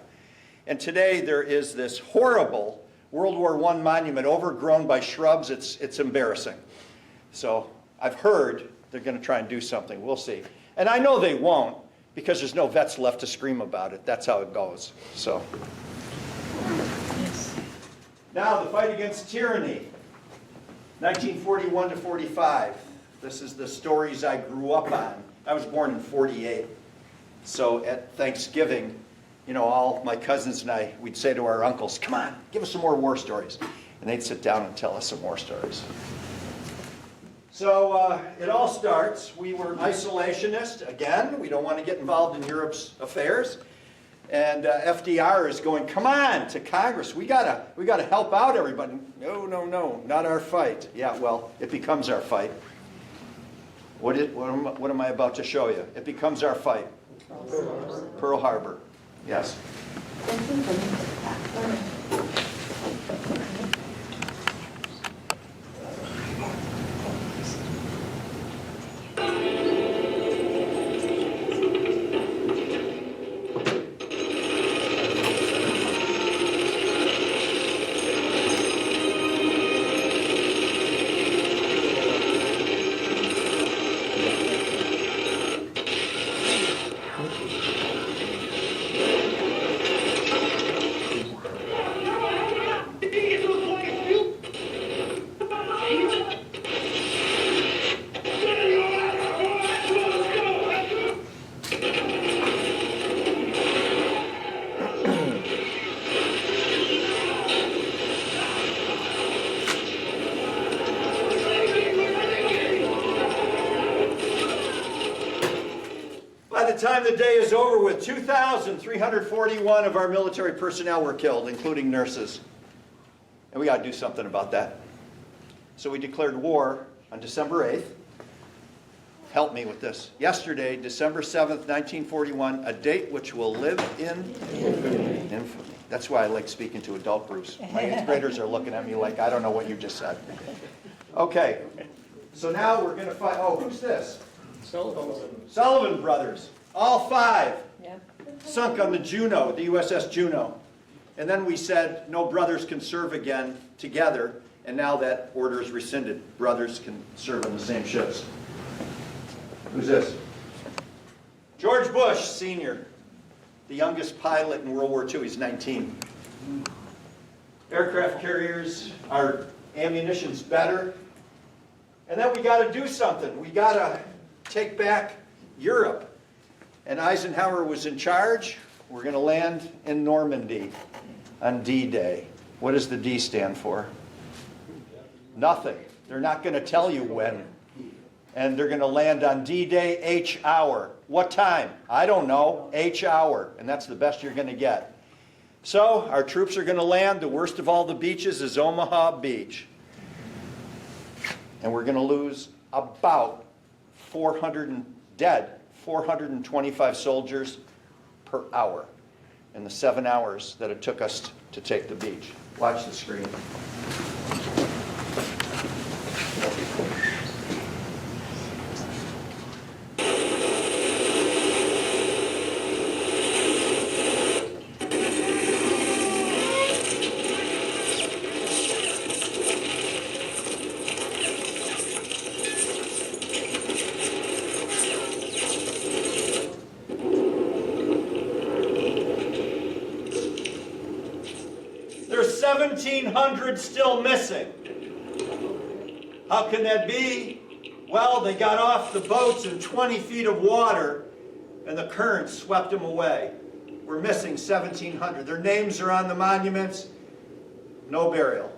And today there is this horrible World War I monument overgrown by shrubs. It's embarrassing. So I've heard they're going to try and do something. We'll see. And I know they won't because there's no vets left to scream about it. That's how it goes. So now the fight against tyranny, 1941 to 45. This is the stories I grew up on. I was born in 48. So at Thanksgiving, you know, all my cousins and I, we'd say to our uncles, come on, give us some more war stories. And they'd sit down and tell us some war stories. So it all starts, we were isolationist. Again, we don't want to get involved in Europe's affairs. And FDR is going, come on, to Congress. We gotta help out everybody. No, no, no, not our fight. Yeah, well, it becomes our fight. What am I about to show you? It becomes our fight. Pearl Harbor. Yes. By the time the day is over with, 2,341 of our military personnel were killed, including nurses. And we got to do something about that. So we declared war on December 8th. Help me with this. Yesterday, December 7th, 1941, a date which will live in infamy. That's why I like speaking to adult Bruce. My 8th graders are looking at me like, I don't know what you just said. Okay, so now we're going to fight. Oh, who's this? Sullivan brothers. All five. Yep. Sunk on the Juno, the USS Juno. And then we said, no brothers can serve again together. And now that order is rescinded. Brothers can serve on the same ships. Who's this? George Bush, Sr., the youngest pilot in World War II. He's 19. Aircraft carriers, our ammunition's better. And then we got to do something. We got to take back Europe. And Eisenhower was in charge. We're going to land in Normandy on D-Day. What does the D stand for? Nothing. They're not going to tell you when. And they're going to land on D-Day, H hour. What time? I don't know. H hour. And that's the best you're going to get. So our troops are going to land. The worst of all the beaches is Omaha Beach. And we're going to lose about 425 soldiers per hour in the 7 hours that it took us to take the beach. Watch the screen. There's 1,700 still missing. How can that be? Well, they got off the boats in 20 feet of water and the current swept them away. We're missing 1,700. Their names are on the monuments. No burial.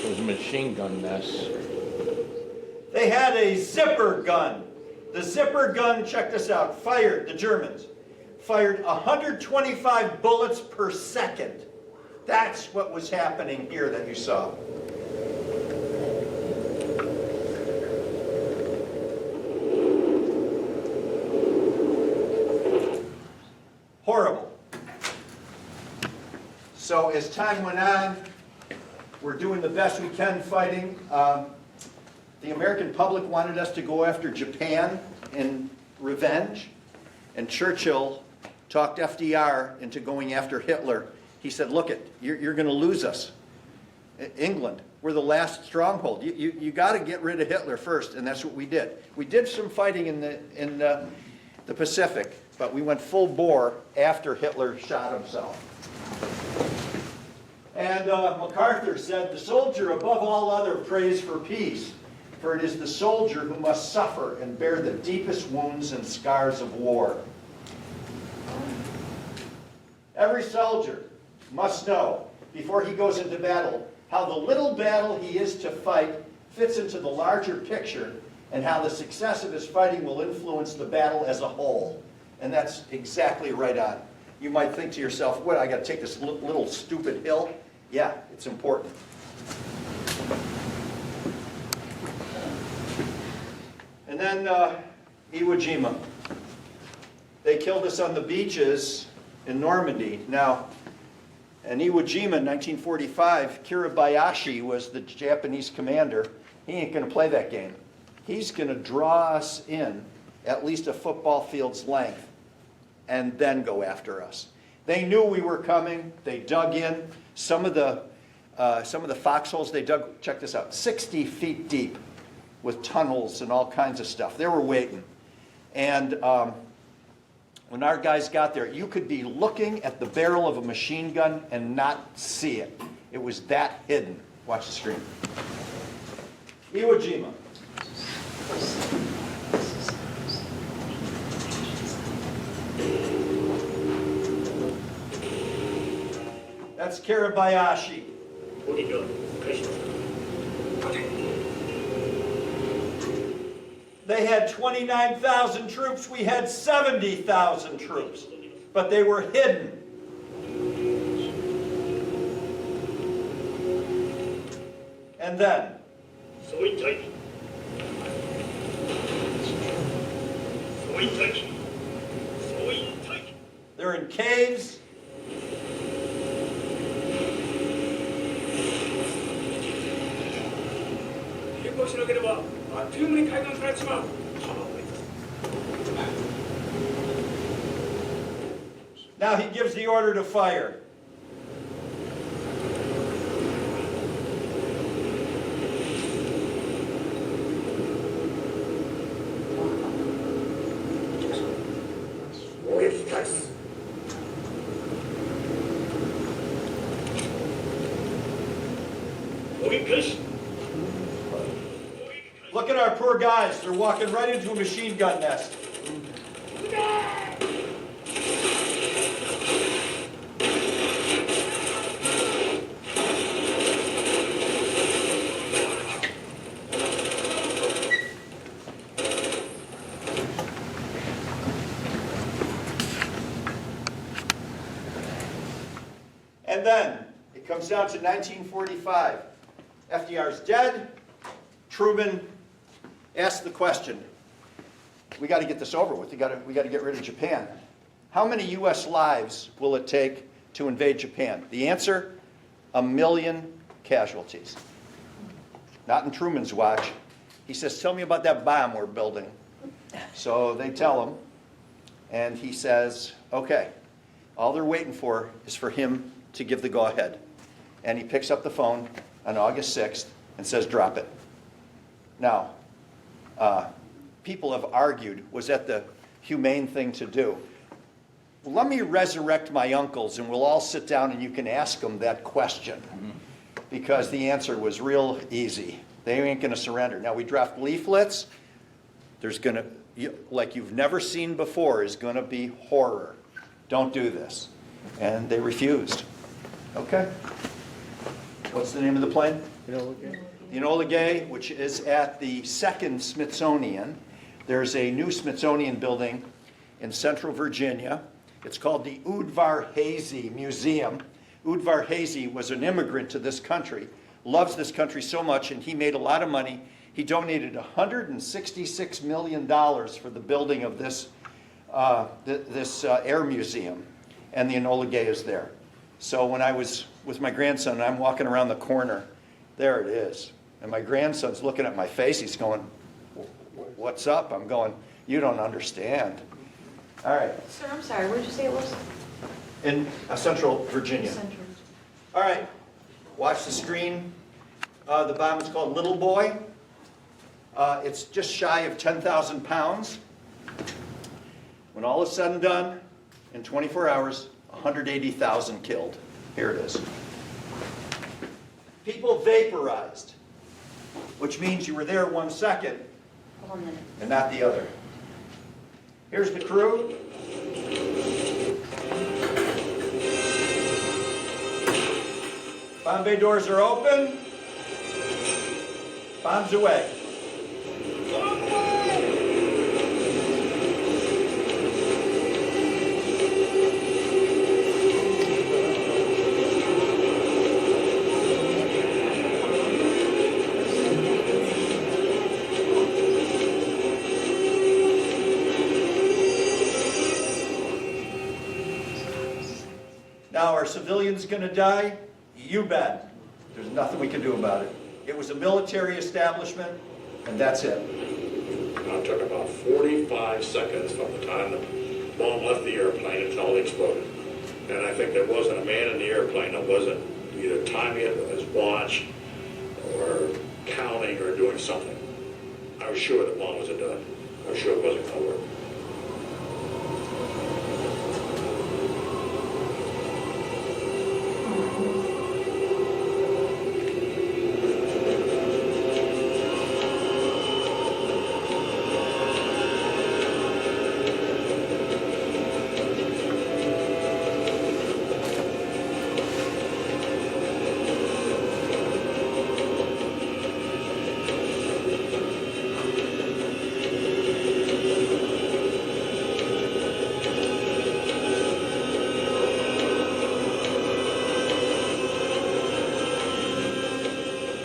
It was a machine gun mess. They had a zipper gun. The zipper gun, check this out, fired, the Germans, fired 125 bullets per second. That's what was happening here that you saw. Horrible. So as time went on, we're doing the best we can fighting. The American public wanted us to go after Japan in revenge, and Churchill talked FDR into going after Hitler. He said, look, you're going to lose us. England, we're the last stronghold. You got to get rid of Hitler first, and that's what we did. We did some fighting in the Pacific, but we went full bore after Hitler shot himself. And MacArthur said, the soldier above all other prays for peace, for it is the soldier who must suffer and bear the deepest wounds and scars of war. Every soldier must know, before he goes into battle, how the little battle he is to fight fits into the larger picture, and how the success of his fighting will influence the battle as a whole. And that's exactly right on. You might think to yourself, what, I got to take this little stupid hill? Yeah, it's important. And then Iwo Jima. They killed us on the beaches in Normandy. Now, in Iwo Jima in 1945, Kiribayashi was the Japanese commander. He ain't going to play that game. He's going to draw us in at least a football field's length and then go after us. They knew we were coming. They dug in. Some of the foxholes they dug, check this out, 60 feet deep with tunnels and all kinds of stuff. They were waiting. And when our guys got there, you could be looking at the barrel of a machine gun and not see it. It was that hidden. Watch the screen. Iwo Jima. That's Kiribayashi. They had 29,000 troops. We had 70,000 troops. But they were hidden. And then, they're in caves. Now he gives the order to fire. Look at our poor guys. They're walking right into a machine gun nest. And then it comes down to 1945. FDR's dead. Truman asked the question, we got to get this over with. We got to get rid of Japan. How many U.S. lives will it take to invade Japan? The answer, 1 million casualties. Not in Truman's watch. He says, tell me about that bomb we're building. So they tell him, and he says, okay, all they're waiting for is for him to give the go-ahead. And he picks up the phone on August 6th and says, drop it. Now, people have argued, was that the humane thing to do? Well, let me resurrect my uncles and we'll all sit down and you can ask them that question. Because the answer was real easy. They ain't going to surrender. Now, we dropped leaflets. There's going to, like you've never seen before, is going to be horror. Don't do this. And they refused. Okay. What's the name of the plane? The Enola Gay, which is at the second Smithsonian. There's a new Smithsonian building in central Virginia. It's called the Udvar Hazy Museum. Udvar Hazy was an immigrant to this country, loves this country so much, and he made a lot of money. He donated $166 million for the building of this, air museum, and the Enola Gay is there. So when I was with my grandson, and I'm walking around the corner, there it is. And my grandson's looking at my face. He's going, what's up? I'm going, you don't understand. All right. Sir, I'm sorry, where did you say it was? In Central Virginia. Central. All right. Watch the screen. The bomb is called Little Boy. It's just shy of 10,000 pounds. When all is said and done, in 24 hours, 180,000 killed. Here it is. People vaporized, which means you were there 1 second and not the other. Here's the crew. Bomb bay doors are open. Bombs away. Now, are civilians going to die? You bet. There's nothing we can do about it. It was a military establishment, and that's it. It took about 45 seconds from the time the bomb left the airplane until it exploded. And I think there wasn't a man in the airplane that wasn't either timing it with his watch or counting or doing something. I was sure the bomb wasn't done. I was sure it wasn't going to work.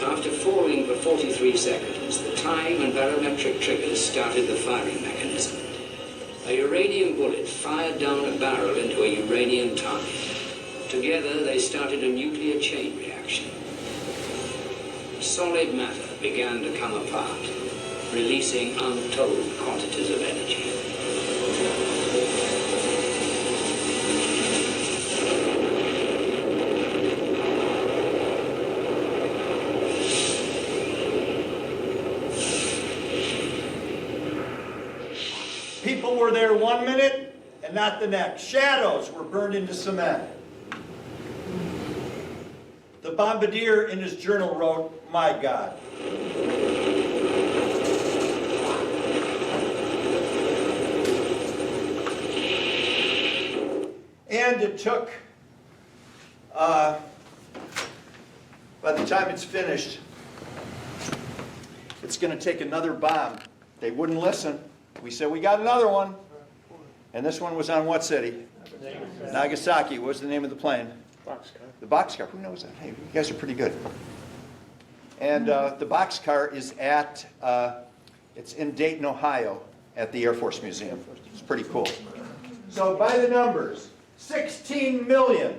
After falling for 43 seconds, the time and barometric triggers started the firing mechanism. A uranium bullet fired down a barrel into a uranium target. Together, they started a nuclear chain reaction. Solid matter began to come apart, releasing untold quantities of energy. People were there 1 minute and not the next. Shadows were burned into cement. The bombardier in his journal wrote, "My God." And it took, by the time it's finished, it's going to take another bomb. They wouldn't listen. We said, we got another one. And this one was on what city? Nagasaki. What was the name of the plane? Boxcar. The boxcar. Who knows that? Hey, you guys are pretty good. And the boxcar is at, it's in Dayton, Ohio, at the Air Force Museum. It's pretty cool. So by the numbers, 16 million.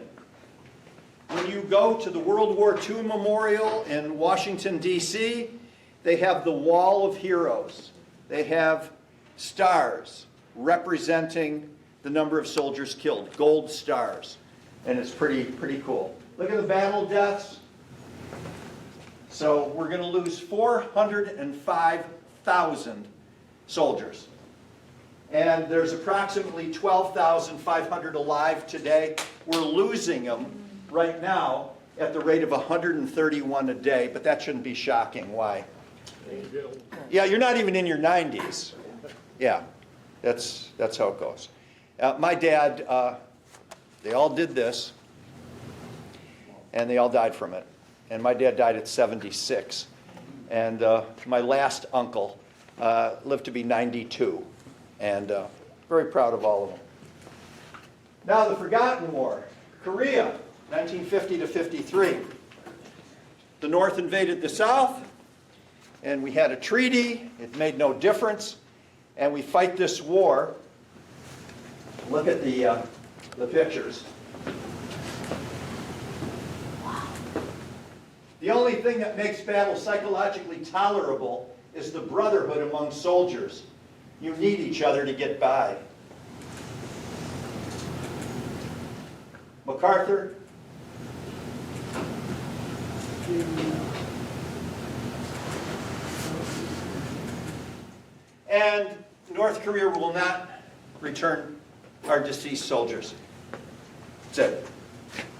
When you go to the World War II Memorial in Washington, D.C., they have the Wall of Heroes. They have stars representing the number of soldiers killed, gold stars. And it's pretty cool. Look at the battle deaths. So we're going to lose 405,000 soldiers. And there's approximately 12,500 alive today. We're losing them right now at the rate of 131 a day, but that shouldn't be shocking. Why? Yeah, you're not even in your 90s. Yeah, that's how it goes. My dad, they all did this, and they all died from it. And my dad died at 76. And my last uncle lived to be 92. And very proud of all of them. Now the Forgotten War, Korea, 1950 to 53. The North invaded the South, and we had a treaty. It made no difference. And we fight this war. Look at the pictures. The only thing that makes battle psychologically tolerable is the brotherhood among soldiers. You need each other to get by. MacArthur. And North Korea will not return our deceased soldiers. That's it.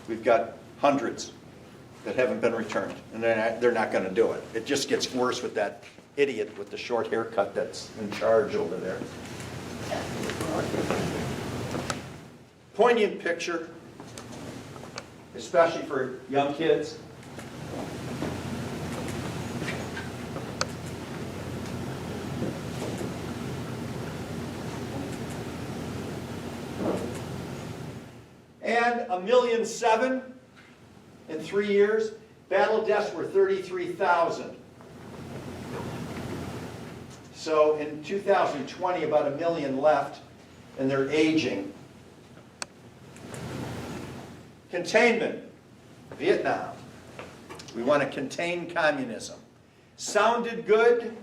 We've got hundreds that haven't been returned, and they're not going to do it. It just gets worse with that idiot with the short haircut that's in charge over there. Poignant picture, especially for young kids. And 1.7 million in 3 years. Battle deaths were 33,000. So in 2020, about 1 million left, and they're aging. Containment, Vietnam. We want to contain communism. Sounded good,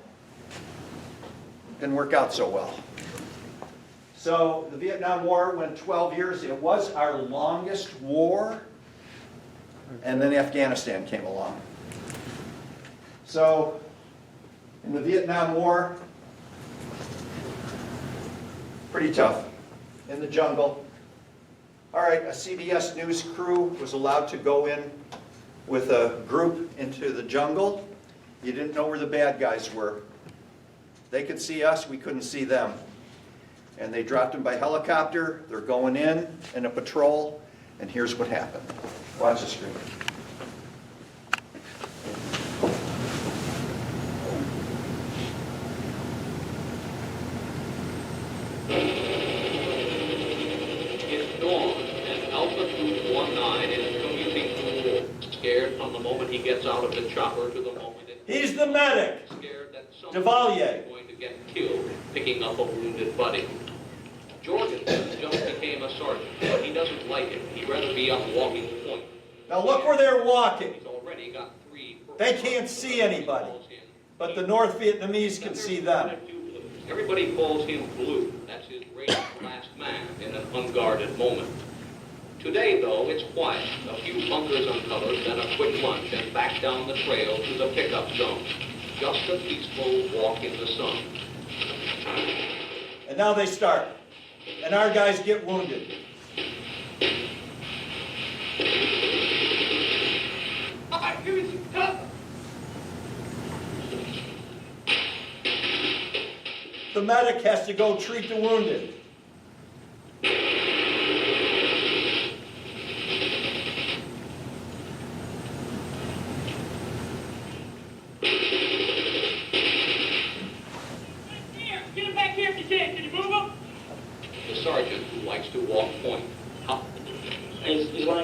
didn't work out so well. So the Vietnam War went 12 years. It was our longest war. And then Afghanistan came along. So in the Vietnam War, pretty tough. In the jungle. All right, a CBS News crew was allowed to go in with a group into the jungle. You didn't know where the bad guys were. They could see us, we couldn't see them. And they dropped them by helicopter. They're going in a patrol, and here's what happened. Watch the screen. It's dawn, and Altitude 19 is commuting to war, scared from the moment he gets out of the chopper to the moment He's the medic. Scared that Duvalier. is going to get killed picking up a wounded buddy. Jorgensen just became a sergeant, but he doesn't like it. He'd rather be up walking the point. Now look where they're walking. He's already got 3. They can't see anybody, but the North Vietnamese can see them. Everybody calls him Blue. That's his rated last man in an unguarded moment. Today, though, it's quiet. A few bunkers uncovered, then a quick lunch, and back down the trail to the pickup zone. Just a peaceful walk in the sun. And now they start. And our guys get wounded. The medic has to go treat the wounded.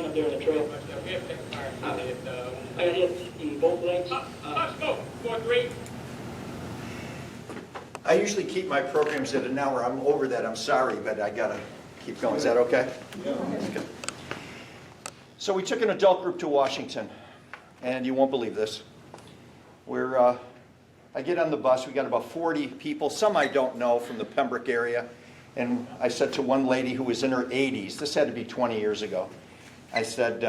up there on the trail. I got hit in both legs. Let's go. 4-3. I usually keep my programs at an hour. I'm over that, I'm sorry, but I gotta keep going. Is that okay? Yeah. Okay. So we took an adult group to Washington, and you won't believe this. I get on the bus, we got about 40 people, some I don't know from the Pembroke area, and I said to one lady who was in her 80s, this had to be 20 years ago, I said,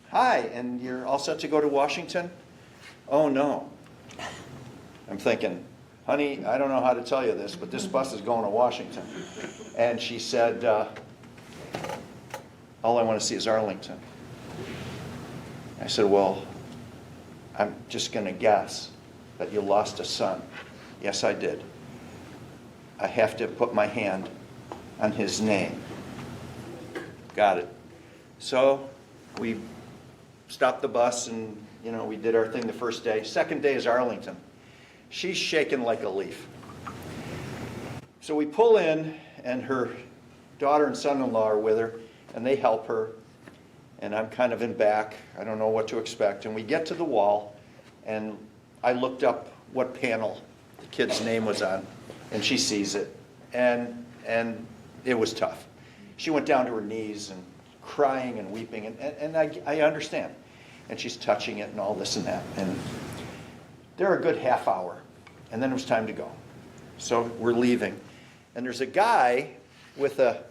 hi, and you're all set to go to Washington? Oh no. I'm thinking, honey, I don't know how to tell you this, but this bus is going to Washington. And she said, all I want to see is Arlington. I said, well, I'm just going to guess that you lost a son. Yes, I did. I have to put my hand on his name. Got it. So we stopped the bus and, we did our thing the first day. Second day is Arlington. She's shaking like a leaf. So we pull in, and her daughter and son-in-law are with her, and they help her. And I'm kind of in back. I don't know what to expect. And we get to the wall, and I looked up what panel the kid's name was on, and she sees it. And it was tough. She went down to her knees and crying and weeping, and I understand. And she's touching it and all this and that. And they're a good half hour, and then it was time to go. So we're leaving. And there's a guy with a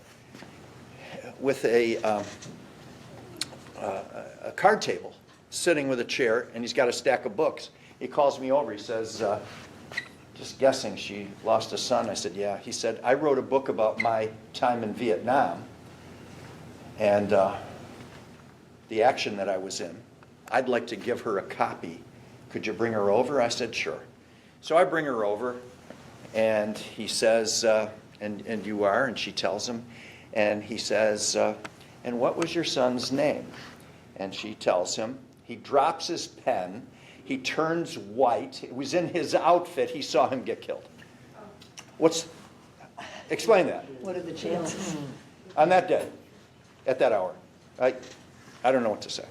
card table sitting with a chair, and he's got a stack of books. He calls me over. He says, just guessing she lost a son. I said, yeah. He said, I wrote a book about my time in Vietnam and the action that I was in. I'd like to give her a copy. Could you bring her over? I said, sure. So I bring her over, and he says, and you are? And she tells him. And he says, and what was your son's name? And she tells him. He drops his pen. He turns white. It was in his outfit. He saw him get killed. Explain that. What are the chances? On that day, at that hour. I don't know what to say.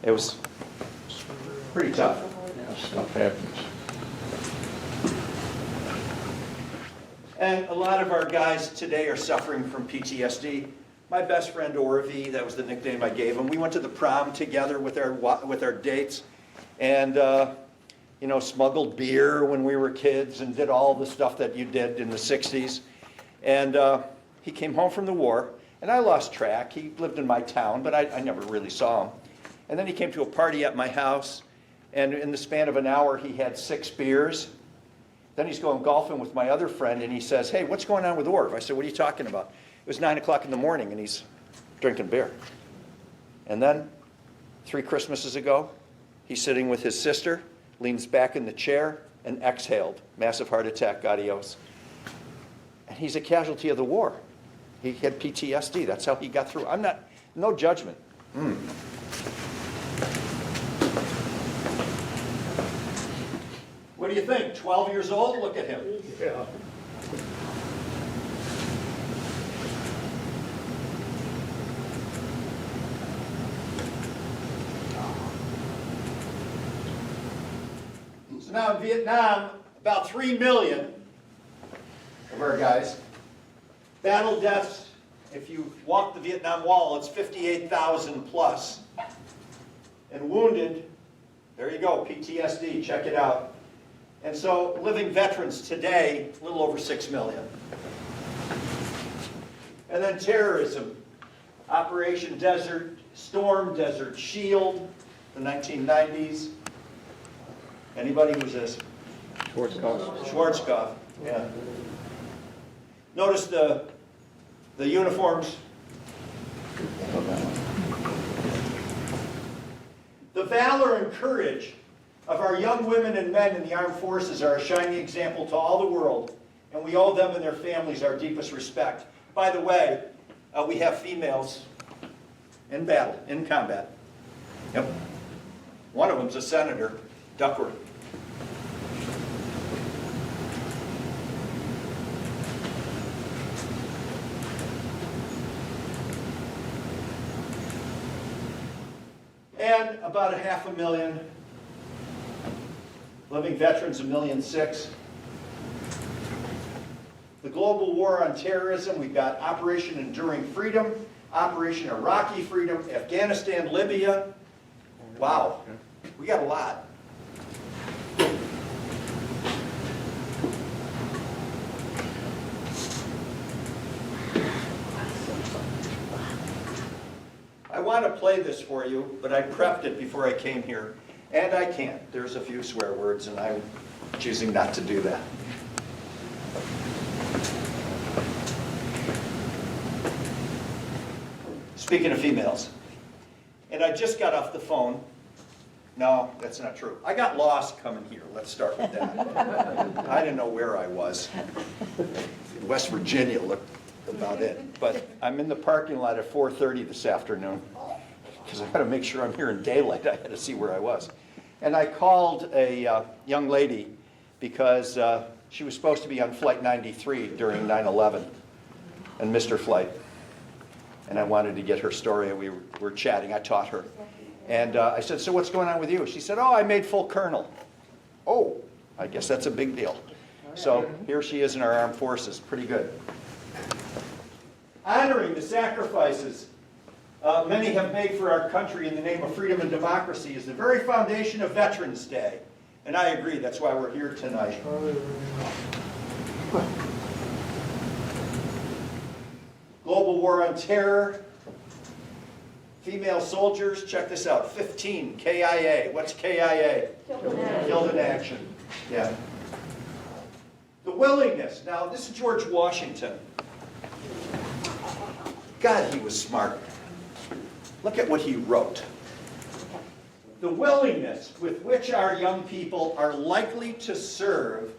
It was pretty tough. Stuff happens. And a lot of our guys today are suffering from PTSD. My best friend Orvie, that was the nickname I gave him. We went to the prom together with our dates, and smuggled beer when we were kids and did all the stuff that you did in the 60s. And he came home from the war, and I lost track. He lived in my town, but I never really saw him. And then he came to a party at my house, and in the span of an hour, he had 6 beers. Then he's going golfing with my other friend, and he says, hey, what's going on with Orv? I said, what are you talking about? It was 9 o'clock in the morning, and he's drinking beer. And then, 3 Christmases ago, he's sitting with his sister, leans back in the chair, and exhaled. Massive heart attack, adios. And he's a casualty of the war. He had PTSD. That's how he got through. No judgment. What do you think? 12 years old? Look at him. Yeah. So now in Vietnam, about 3 million of our guys. Battle deaths, if you walk the Vietnam Wall, it's 58,000 plus. And wounded, there you go, PTSD, check it out. And so living veterans today, a little over 6 million. And then terrorism, Operation Desert Storm, Desert Shield, the 1990s. Anybody who's this? Schwarzkopf, yeah. Notice the uniforms. The valor and courage of our young women and men in the armed forces are a shining example to all the world, and we owe them and their families our deepest respect. By the way, we have females in battle, in combat. Yep. One of them's a senator, Duckworth. And about 500,000 living veterans, 1.6 million. The global war on terrorism, we've got Operation Enduring Freedom, Operation Iraqi Freedom, Afghanistan, Libya. Wow, we got a lot. I want to play this for you, but I prepped it before I came here, and I can't. There's a few swear words, and I'm choosing not to do that. Speaking of females, and I just got off the phone. No, that's not true. I got lost coming here. Let's start with that. I didn't know where I was. West Virginia looked about it. But I'm in the parking lot at 4:30 this afternoon because I got to make sure I'm here in daylight. I had to see where I was. And I called a young lady because she was supposed to be on Flight 93 during 9/11 and missed her flight. And I wanted to get her story, and we were chatting. I taught her. And I said, so what's going on with you? She said, oh, I made full colonel. Oh, I guess that's a big deal. So here she is in our armed forces. Pretty good. Honoring the sacrifices many have made for our country in the name of freedom and democracy is the very foundation of Veterans Day. And I agree, that's why we're here tonight. Global war on terror. Female soldiers, check this out, 15, KIA. What's KIA? Killed in action. Yeah. The willingness. Now, this is George Washington. God, he was smart. Look at what he wrote. The willingness with which our young people are likely to serve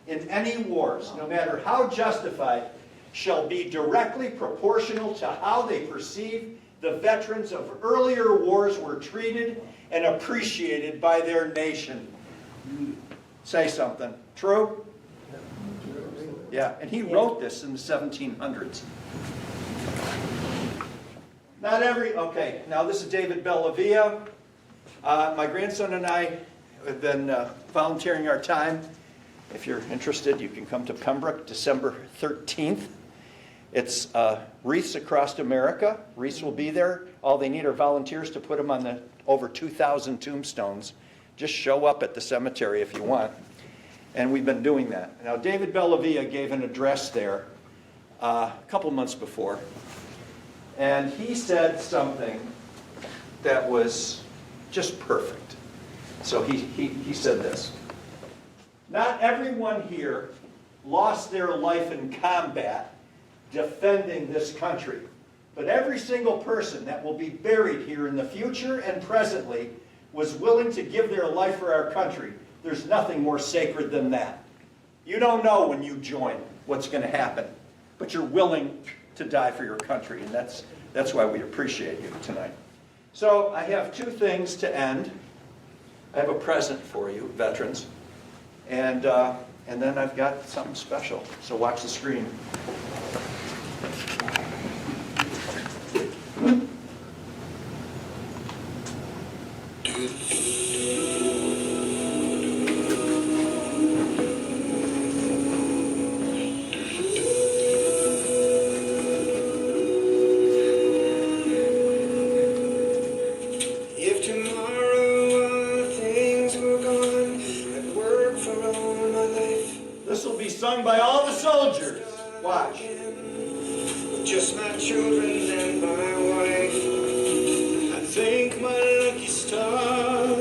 in any wars, no matter how justified, shall be directly proportional to how they perceive the veterans of earlier wars were treated and appreciated by their nation. Say something. True? Yeah, and he wrote this in the 1700s. Not every, okay, now this is David Bellavia. My grandson and I have been volunteering our time. If you're interested, you can come to Pembroke December 13th. It's wreaths across America. Wreaths will be there. All they need are volunteers to put them on the over 2,000 tombstones. Just show up at the cemetery if you want. And we've been doing that. Now, David Bellavia gave an address there a couple months before. And he said something that was just perfect. So he said this. Not everyone here lost their life in combat defending this country. But every single person that will be buried here in the future and presently was willing to give their life for our country. There's nothing more sacred than that. You don't know when you join what's going to happen, but you're willing to die for your country, and that's why we appreciate you tonight. So I have two things to end. I have a present for you, veterans, and then I've got something special. So watch the screen. If tomorrow things were gone, I'd work for all my life. This will be sung by all the soldiers. Watch. Just my children and my wife. I thank my lucky stars.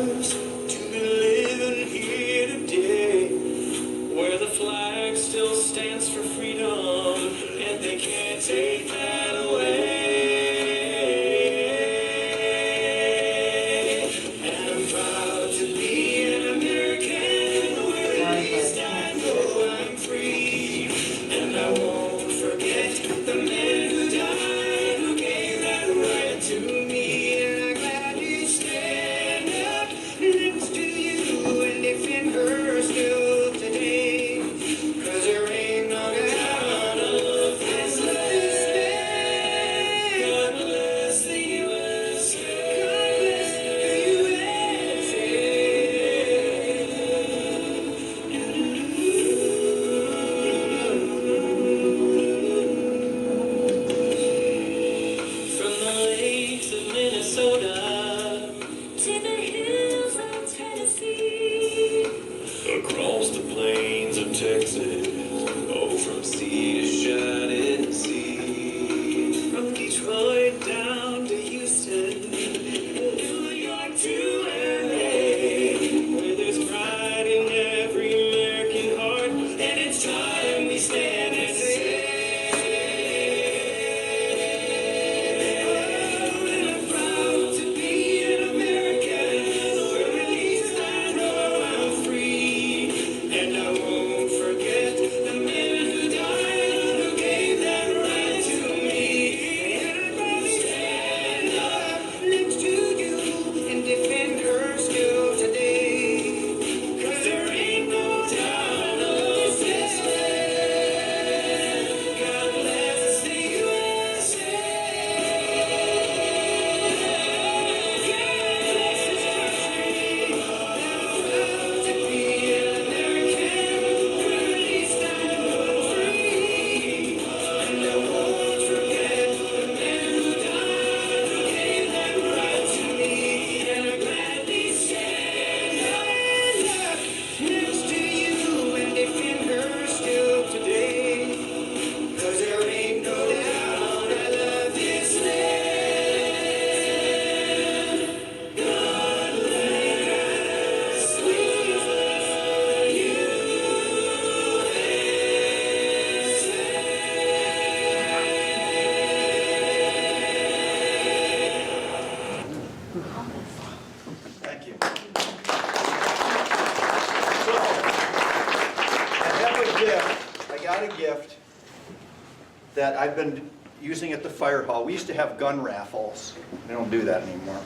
that. I've been using at the fire hall. We used to have gun raffles. They don't do that anymore.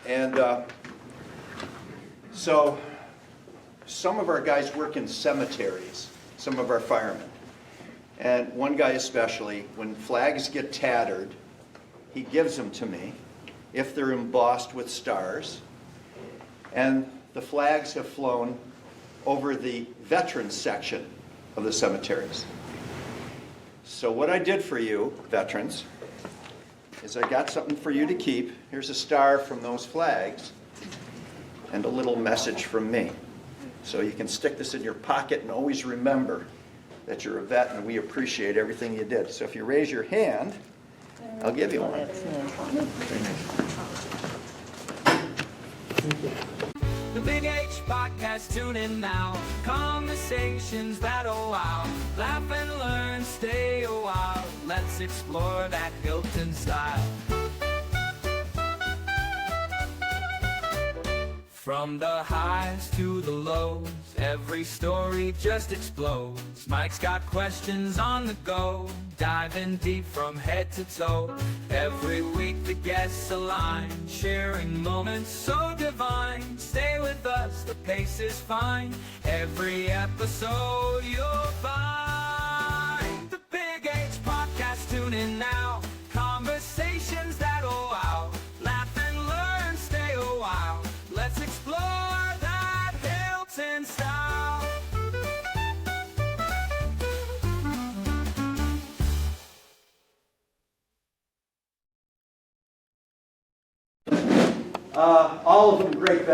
And so some of our guys work in cemeteries, some of our firemen. And one guy especially, when flags get tattered, he gives them to me if they're embossed with stars. And the flags have flown over the veterans section of the cemeteries. So what I did for you, veterans, is I got something for you to keep. Here's a star from those flags and a little message from me. So you can stick this in your pocket and always remember that you're a vet and we appreciate everything you did. So if you raise your hand, I'll give you one. The Big H Podcast, tune in now. Conversations that'll wow. Laugh and learn, stay a while. Let's explore that Hilton style. From the highs to the lows, every story just explodes. Mike's got questions on the go, diving deep from head to toe. Every week the guests align, sharing moments so divine. Stay with us, the pace is fine. Every episode you'll find. The Big H Podcast, tune in now. Conversations that'll wow. Laugh and learn, stay a while. Let's explore that Hilton style. All of them great.